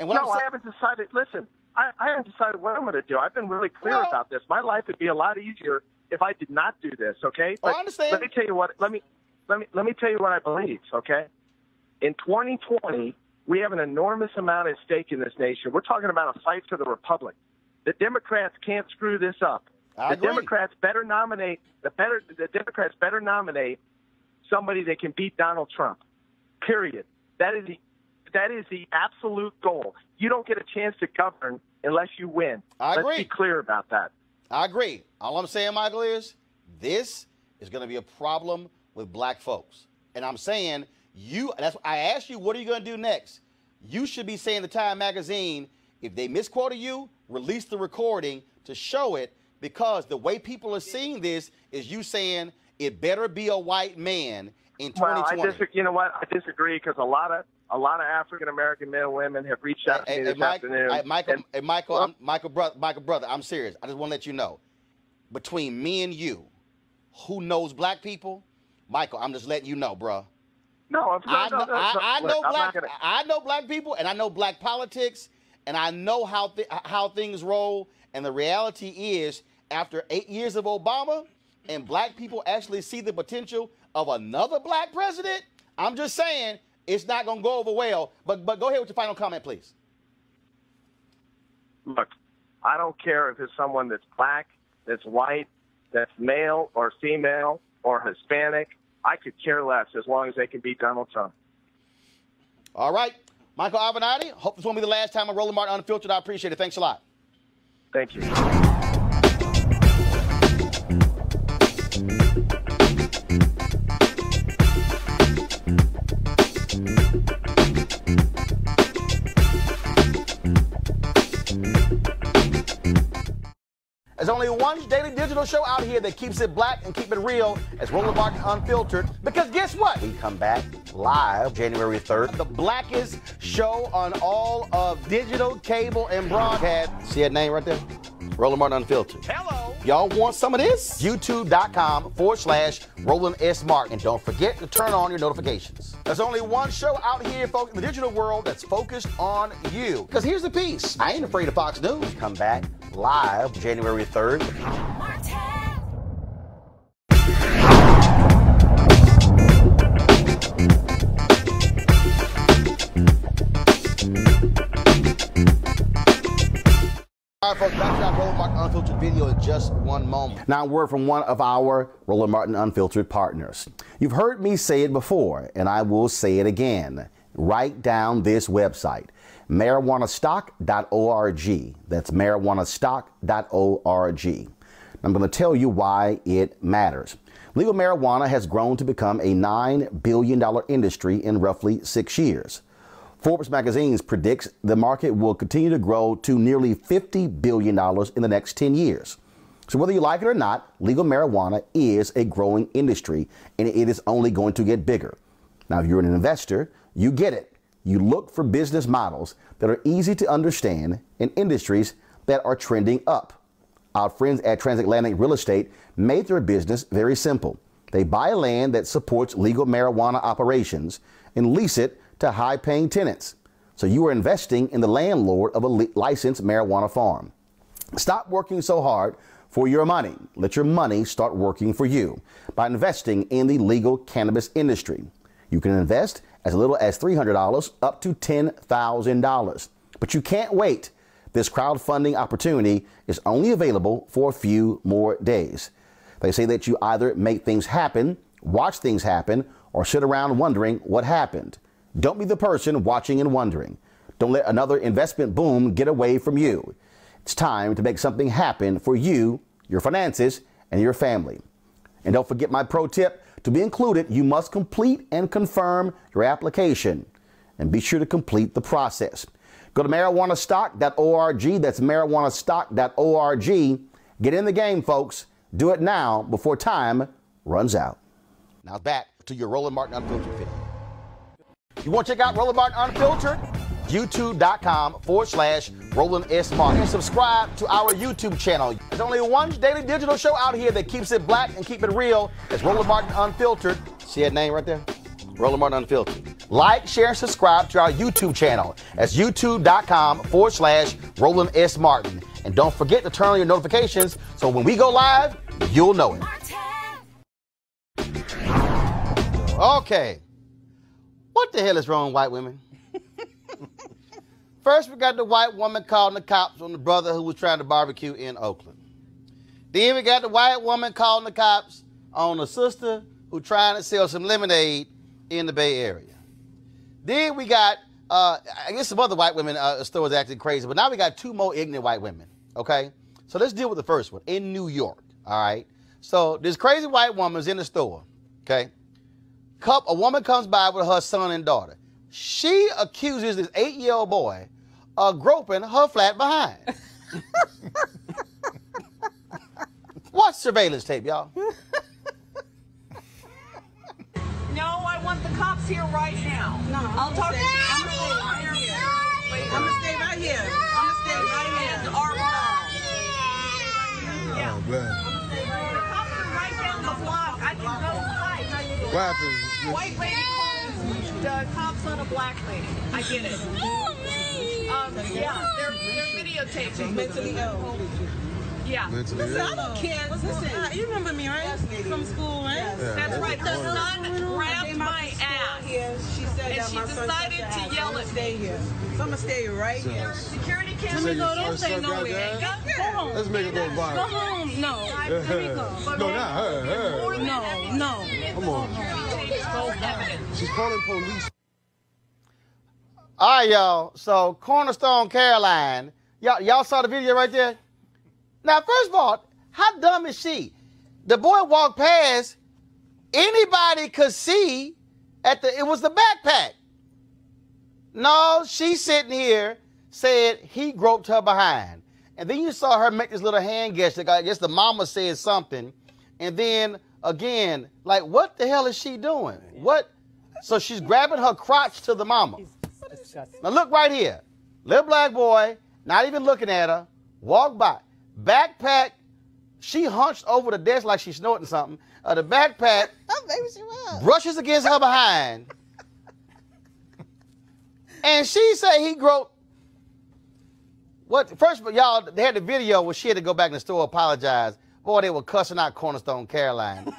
And I haven't decided. Listen, I haven't decided what I'm going to do. I've been really clear about this. My life would be a lot easier if I did not do this. Okay. I understand. Let me tell you what. Let me tell you what I believe. Okay. In 2020, we have an enormous amount at stake in this nation. We're talking about a fight for the republic. The Democrats can't screw this up. I agree. Democrats better nominate the Democrats better nominate somebody that can beat Donald Trump. Period. That is the absolute goal. You don't get a chance to govern unless you win. I agree. Let's be clear about that. I agree. All I'm saying, Michael, is this is going to be a problem with black folks. And I'm saying, I asked you, what are you going to do next? You should be saying to Time magazine, if they misquoted you, release the recording to show it, because the way people are seeing this is you saying it better be a white man in 2020. Well, you know what? I disagree, because a lot of African American men and women have reached out to me this afternoon. Michael, brother, I'm serious. I just want to let you know, between me and you, who knows black people? Michael, I'm just letting you know, bro. I know black people, and I know black politics, and I know how things roll. And the reality is, after 8 years of Obama, and black people actually see the potential of another black president, I'm just saying it's not going to go over well. But go ahead with your final comment, please. Look, I don't care if it's someone that's black, that's white, that's male or female or Hispanic. I could care less as long as they can beat Donald Trump. All right. Michael Avenatti, hope this won't be the last time on Roland Martin Unfiltered. I appreciate it. Thanks a lot. Thank you. There's only one daily digital show out here that keeps it black and keep it real as Roland Martin Unfiltered. Because guess what? We come back live January 3rd. The blackest show on all of digital, cable, and broadcast. See that name right there? Roland Martin Unfiltered. Hello. Y'all want some of this? YouTube.com/Roland S. Martin. And don't forget to turn on your notifications. There's only one show out here, folks, in the digital world that's focused on you. Because here's the piece. I ain't afraid of Fox News. Come back live January 3rd. All right, folks, back to our Roland Martin Unfiltered video in just one moment. Now, a word from one of our Roland Martin Unfiltered partners. You've heard me say it before, and I will say it again. Write down this website, marijuanastock.org. That's marijuanastock.org. I'm going to tell you why it matters. Legal marijuana has grown to become a $9 billion industry in roughly 6 years. Forbes magazine predicts the market will continue to grow to nearly $50 billion in the next 10 years. So whether you like it or not, legal marijuana is a growing industry, and it is only going to get bigger. Now, if you're an investor, you get it. You look for business models that are easy to understand in industries that are trending up. Our friends at Transatlantic Real Estate made their business very simple. They buy land that supports legal marijuana operations and lease it to high-paying tenants. So you are investing in the landlord of a licensed marijuana farm. Stop working so hard for your money. Let your money start working for you by investing in the legal cannabis industry. You can invest as little as $300 up to $10,000. But you can't wait. This crowdfunding opportunity is only available for a few more days. They say that you either make things happen, watch things happen, or sit around wondering what happened. Don't be the person watching and wondering. Don't let another investment boom get away from you. It's time to make something happen for you, your finances, and your family. And don't forget my pro tip. To be included, you must complete and confirm your application. And be sure to complete the process. Go to marijuanastock.org. That's marijuanastock.org. Get in the game, folks. Do it now before time runs out. Now back to your Roland Martin Unfiltered video. You want to check out Roland Martin Unfiltered? YouTube.com/Roland S. Martin. And subscribe to our YouTube channel. There's only one daily digital show out here that keeps it black and keep it real. It's Roland Martin Unfiltered. See that name right there? Roland Martin Unfiltered. Like, share, and subscribe to our YouTube channel. That's youtube.com/Roland S. Martin. And don't forget to turn on your notifications so when we go live, you'll know it. Okay. What the hell is wrong with white women? First, we got the white woman calling the cops on the brother who was trying to barbecue in Oakland. Then we got the white woman calling the cops on the sister who trying to sell some lemonade in the Bay Area. Then we got, I guess some other white women stores acting crazy, but now we got two more ignorant white women, okay? So let's deal with the first one, in New York, all right? So this crazy white woman's in the store, okay? A woman comes by with her son and daughter. She accuses this 8-year-old boy of groping her flat behind. Watch surveillance tape, y'all. No, I want the cops here right now. No, I'll talk to you. I'm gonna stay right here. Wait, I'm gonna stay right here. I'm gonna stay right here. Yeah. Oh, man. The cops are right down the block. I can go hide. What happened? White lady calls the cops on a black lady. I get it. Yeah, they're videotaping. Mentally ill. Yeah. Mentally Listen, ill? I don't care. Listen, you remember me, right? From school, right? Yeah. That's right. The son grabbed my ass. Here, she said and that she my son decided touched her to ass. yell I'm at gonna stay here. So I'm gonna stay right here. Security camera. So your Don't say son no. got We ain't that? got that. Let's make it go viral. Go home. No. Let me go. No, not her. No. Come on. She's calling police. All right, y'all. So Cornerstone Caroline, y'all saw the video right there. Now, first of all, how dumb is she? The boy walked past. Anybody could see it was the backpack. No, she's sitting here, said he groped her behind. And then you saw her make this little hand gesture. I guess the mama said something. And then, again, like, what the hell is she doing? What? So she's grabbing her crotch to the mama. Now, look right here. Little black boy, not even looking at her, walk by. Backpack, she hunched over the desk like she's snorting something. The backpack brushes against her behind. And she said he groped. What? First of all, y'all, they had the video where she had to go back in the store, apologize. Boy, they were cussing out Cornerstone Caroline.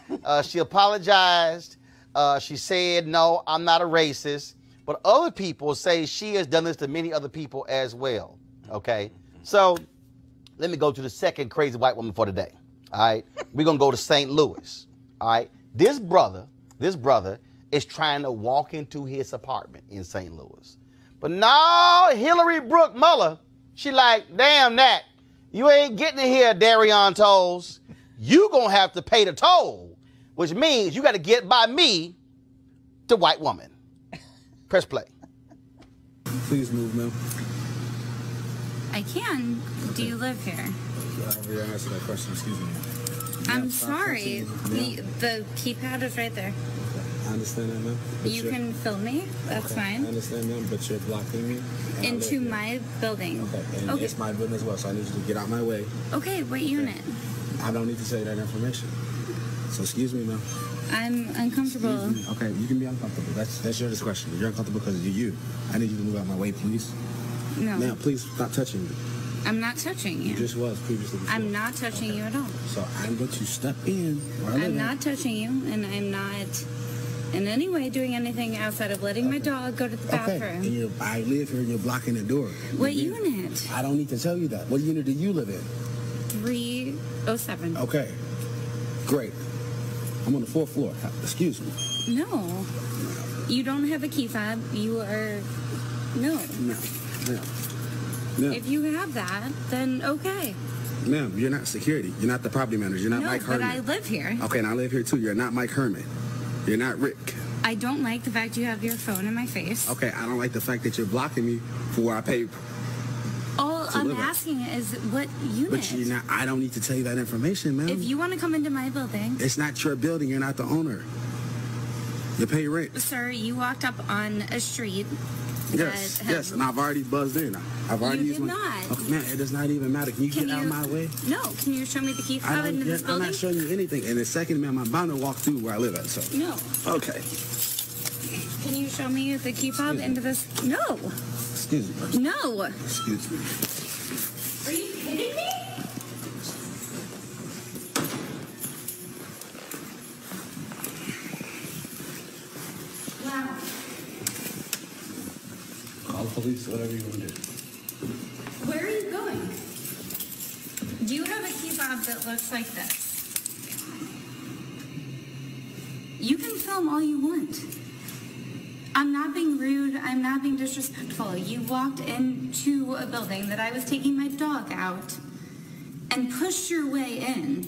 She apologized. She said, no, I'm not a racist. But other people say she has done this to many other people as well. Okay? So let me go to the second crazy white woman for today. All right? We're going to go to St. Louis. All right? This brother is trying to walk into his apartment in St. Louis. But no, Hillary Brooke Muller, she like, damn that. You ain't getting in here, Darion Tolls. You gonna have to pay the toll, which means you got to get by me, the white woman. Press play. Please move, ma'am. I can. Do you live here? I already answered that question. Excuse me. I'm sorry. The keypad is right there. I understand that, ma'am. You can film me. That's fine. I understand, ma'am, but you're blocking me. Into my building. Okay, and it's my building as well, so I need you to get out my way. Okay, what unit? I don't need to say that information. So excuse me, ma'am. I'm uncomfortable. Okay, you can be uncomfortable. That's your discretion. You're uncomfortable because of you. I need you to move out my way, please. No. Ma'am, please stop touching me. I'm not touching you. You just was previously before. I'm not touching you at all. So I'm going to step in where I live. I'm not touching you, and I'm not in any way doing anything outside of letting my dog go to the bathroom. Okay, and I live here and you're blocking the door. What unit? I don't need to tell you that. What unit do you live in? 307. Okay, great. I'm on the 4th floor. Excuse me. No. You don't have a key fob. You are... No. No. If you have that, then okay. Ma'am, you're not security. You're not the property manager. You're not Mike Herman. No, but I live here. Okay, and I live here too. You're not Mike Herman. You're not Rick. I don't like the fact you have your phone in my face. Okay, I don't like the fact that you're blocking me for where I pay. All I'm asking is what unit? But you're not. I don't need to tell you that information, ma'am. If you want to come into my building. It's not your building. You're not the owner. You pay rent. Sir, you walked up on a street. Yes, and I've already buzzed in. I've already used not. Okay, man, it does not even matter. Can you get out of my way? No. Can you show me the key fob into this building? I'm not showing you anything. And the second, ma'am, I'm bound to walk through where I live at. So. No. Okay. Can you show me the key fob into this? No. Excuse me. No. Excuse me. Are you kidding me? Wow. Call the police, whatever you want to do. Where are you going? Do you have a key fob that looks like this? You can film all you want. I'm not being rude. I'm not being disrespectful. You walked into a building that I was taking my dog out and pushed your way in.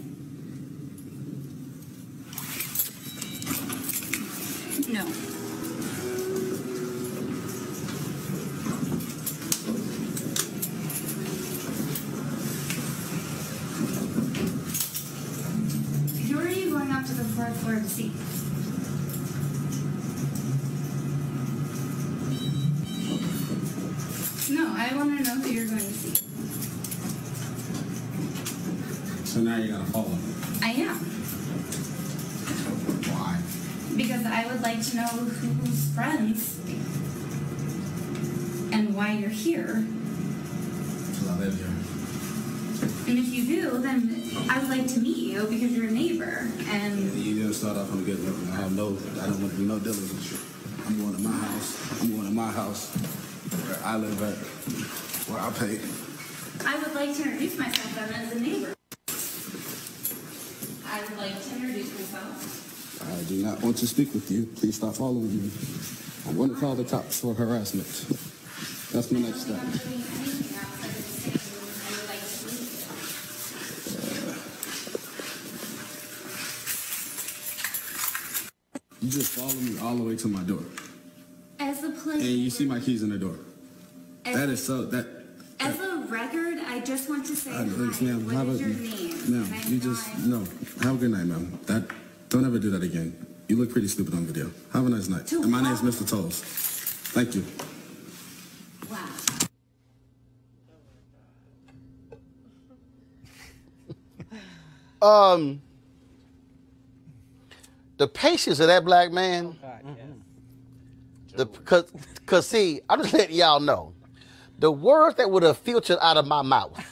No. Who are you going up to the 4th floor to see? No, I want to know who you're going to see. So now you're going to follow? I am. Why? Because I would like to know who's friends and why you're here. Because I live here. And if you do, then I would like to meet you because you're a neighbor. And you didn't start off on a good note. I don't want to be no dealers with you. I'm going to my house. I'm going to my house where I live at, where I pay. I would like to introduce myself then as a neighbor. I would like to introduce myself. I do not want to speak with you. Please stop following me. I'm going to call the cops for harassment. That's my next step. You just follow me all the way to my door. As a player. And you see my keys in the door. That is so, that. As a record, I just want to say hi. Ma'am, What is your name? Ma'am, you just, no. Have a good night, ma'am. Don't ever do that again. You look pretty stupid on video. Have a nice night. And my name's Mr. Tolles. Thank you. Wow. The patience of that black man. Because see, I'm just letting y'all know, the words that would have filtered out of my mouth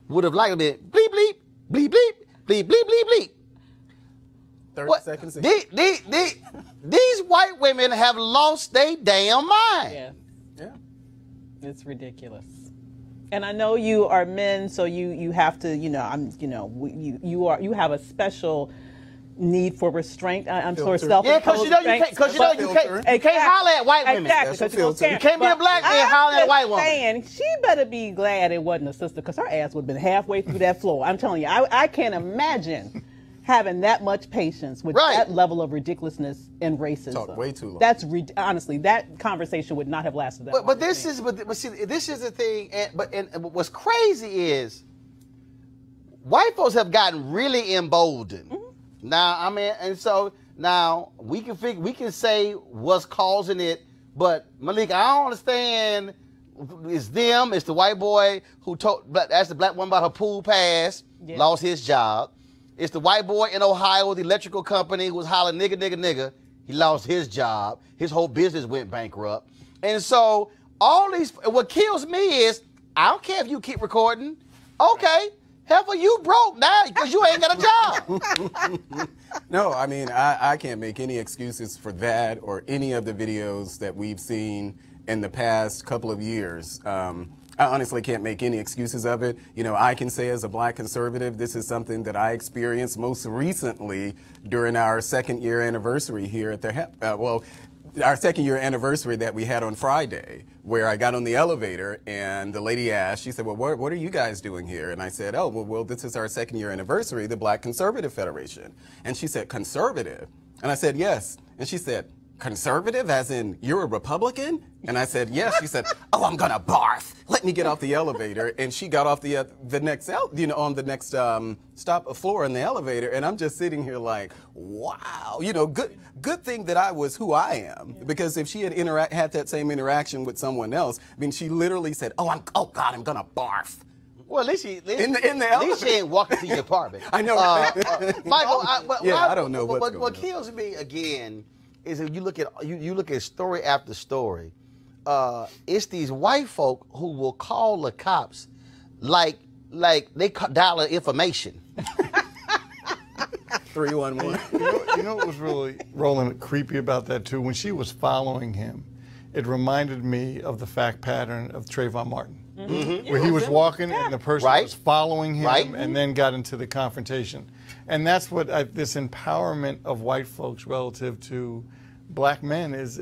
would have likely been bleep, bleep, bleep, bleep, bleep, bleep, bleep, bleep. 30 seconds in. These white women have lost their damn mind. Yeah. Yeah. It's ridiculous. And I know you are men, so you have to, you have a special need for restraint. I'm sort of self. Yeah, because you can't holler at white women. Exactly. You can't be a black man hollering at a white woman. Saying, she better be glad it wasn't a sister, because her ass would have been halfway through that floor. I'm telling you, I can't imagine having that much patience with that level of ridiculousness and racism. Talk way too long. That's honestly, that conversation would not have lasted that long. But this is the thing. And what's crazy is white folks have gotten really emboldened. Mm-hmm. Now, I mean, and so now we can say what's causing it, but Malik, I don't understand. It's them. It's the white boy who asked the black woman about her pool pass, lost his job. It's the white boy in Ohio, the electrical company who was hollering nigga, nigga, nigga. He lost his job. His whole business went bankrupt. And so all these, what kills me is, I don't care if you keep recording. Okay. Heifer, you broke now because you ain't got a job. No, I mean, I can't make any excuses for that or any of the videos that we've seen in the past couple of years. I honestly can't make any excuses of it. You know, I can say as a black conservative, this is something that I experienced most recently during our second-year anniversary here at the our second-year anniversary that we had on Friday, where I got on the elevator and the lady asked, she said, well, what are you guys doing here? And I said, oh, well, this is our second-year anniversary, the Black Conservative Federation. And she said, conservative? And I said, yes. And she said, conservative, as in you're a Republican? And I said, yes. She said, oh, I'm gonna barf. Let me get off the elevator. And she got off the next, on the next stop floor in the elevator. And I'm just sitting here like, wow, good thing that I was who I am. Because if she had had that same interaction with someone else, I mean, she literally said, oh God, I'm gonna barf. Well, at least she she ain't walking to your apartment. I know. Michael, I don't know what's going on. What kills me again is if you look at story after story, it's these white folk who will call the cops like they dial information. 311. You know what was really, Roland, creepy about that too? When she was following him, it reminded me of the fact pattern of Trayvon Martin. Mm-hmm. Where he was walking and the person was following him and then got into the confrontation. And that's what this empowerment of white folks relative to black men is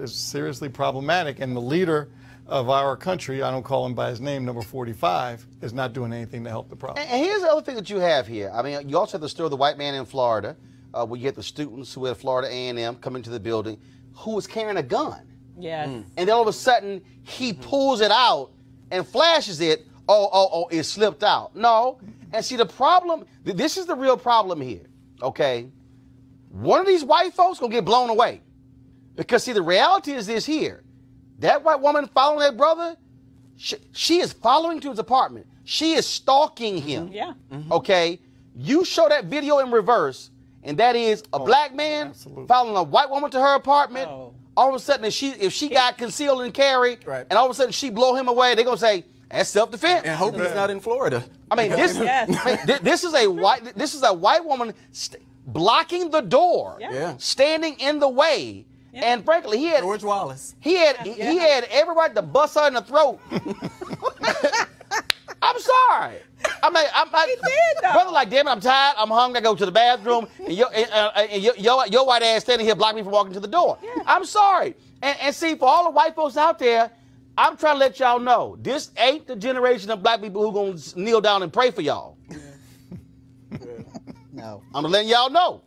seriously problematic. And the leader of our country, I don't call him by his name, number 45, is not doing anything to help the problem. And here's the other thing that you have here. I mean, you also have the story of the white man in Florida, where you get the students who had Florida A&M come into the building, who was carrying a gun. Yes. And then all of a sudden, he pulls it out and flashes it. Oh, it slipped out. No. And see, the problem, this is the real problem here, okay? One of these white folks gonna get blown away. Because see, the reality is this here. That white woman following that brother, she is following to his apartment. She is stalking him. Yeah. Okay? You show that video in reverse, and that is a black man following a white woman to her apartment. All of a sudden, if she got concealed and carried, and all of a sudden she blow him away, they're going to say, That's self-defense. And hope he's not in Florida. I mean, this is a white woman blocking the door, standing in the way. Yeah. And frankly, he had George Wallace. He had every right to bust her in the throat. I'm sorry. He did, brother, like, damn it, I'm tired, I'm hungry, I go to the bathroom, and your white ass standing here blocking me from walking to the door. Yeah. I'm sorry. And see, for all the white folks out there, I'm trying to let y'all know, this ain't the generation of black people who gonna kneel down and pray for y'all. Yeah. No. I'm letting y'all know.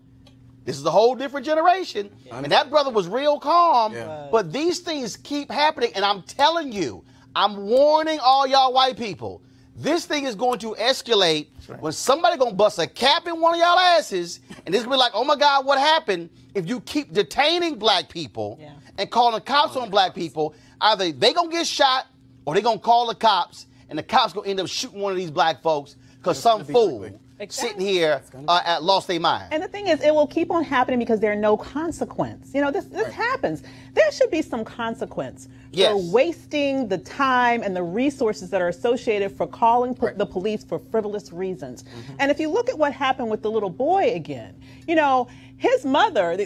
This is a whole different generation. Yeah. And that brother was real calm. Yeah. But these things keep happening. And I'm telling you, I'm warning all y'all white people, this thing is going to escalate when somebody going to bust a cap in one of y'all asses. And it's going to be like, oh, my God, what happened? If you keep detaining black people and calling the cops on black people, either they going to get shot or they going to call the cops. And the cops going to end up shooting one of these black folks because some fool sitting here lost their mind. And the thing is, it will keep on happening because there's no consequence. You know, this happens. There should be some consequence for wasting the time and the resources that are associated for calling the police for frivolous reasons. Mm-hmm. And if you look at what happened with the little boy again, you know, his mother,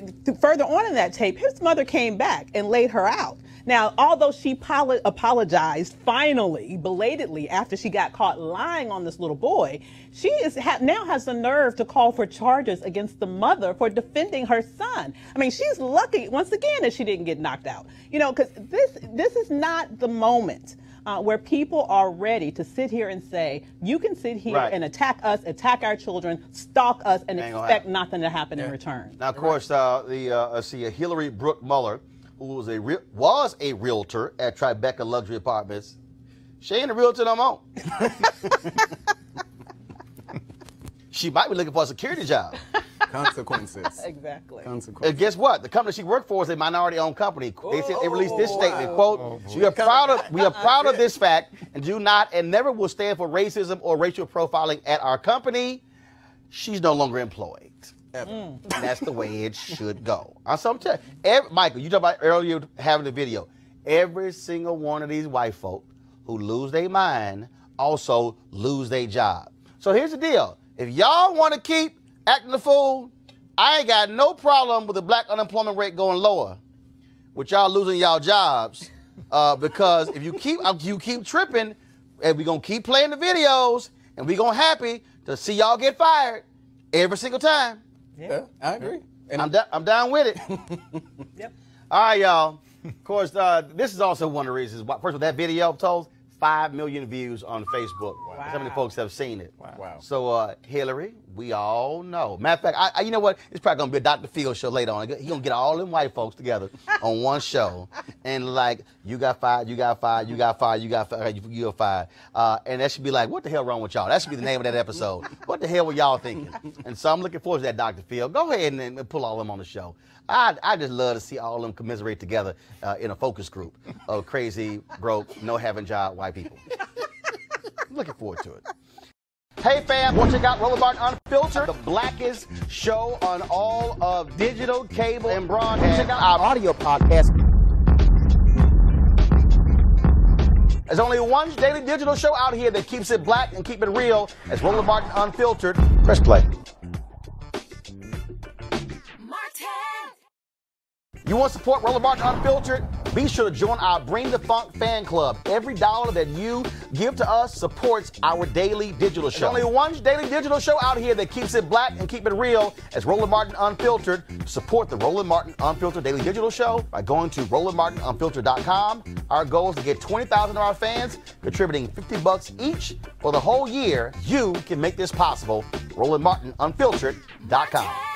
further on in that tape, his mother came back and laid her out. Now, although she apologized finally, belatedly, after she got caught lying on this little boy, she now has the nerve to call for charges against the mother for defending her son. I mean, she's lucky, once again, that she didn't get knocked out. You know, because this is not the moment where people are ready to sit here and say, you can sit here and attack us, attack our children, stalk us, and expect nothing to happen in return. Now, of course, Hillary Brooke Muller, who was a realtor at Tribeca Luxury Apartments, she ain't a realtor no more. She might be looking for a security job. Consequences. Exactly. Consequences. And guess what? The company she worked for is a minority-owned company. They released this statement, quote, we are proud of this fact and do not and never will stand for racism or racial profiling at our company. She's no longer employed. And that's the way it should go. I'm telling you, Michael, you talked about earlier having the video. Every single one of these white folk who lose their mind also lose their job. So here's the deal. If y'all want to keep acting the fool, I ain't got no problem with the black unemployment rate going lower, with y'all losing y'all jobs, because if you keep tripping, and we gonna keep playing the videos, and we gonna happy to see y'all get fired every single time. Yeah, I agree. And I'm down with it. Yep. All right, y'all. Of course, this is also one of the reasons why. First of all, that video told 5 million views on Facebook. Wow. So many folks have seen it. Wow. So, Hillary, we all know. Matter of fact, you know what? It's probably going to be a Dr. Phil show later on. He's going to get all them white folks together on one show. And like, you got fired, you got fired, you got fired, you got fired, you got fired. And that should be like, what the hell wrong with y'all? That should be the name of that episode. What the hell were y'all thinking? And so I'm looking forward to that, Dr. Phil. Go ahead and pull all them on the show. I just love to see all of them commiserate together in a focus group of crazy, broke, no having job white people. Looking forward to it. Hey fam, go check out Roland Martin Unfiltered, the blackest show on all of digital, cable, and broadcast. Check out our audio podcast. There's only one daily digital show out here that keeps it black and keep it real. It's Roland Martin Unfiltered. Press play. You want to support Roland Martin Unfiltered? Be sure to join our Bring the Funk fan club. Every dollar that you give to us supports our daily digital show. There's only one daily digital show out here that keeps it black and keep it real. It's Roland Martin Unfiltered. Support the Roland Martin Unfiltered daily digital show by going to RolandMartinUnfiltered.com. Our goal is to get 20,000 of our fans contributing $50 each for the whole year. You can make this possible. RolandMartinUnfiltered.com.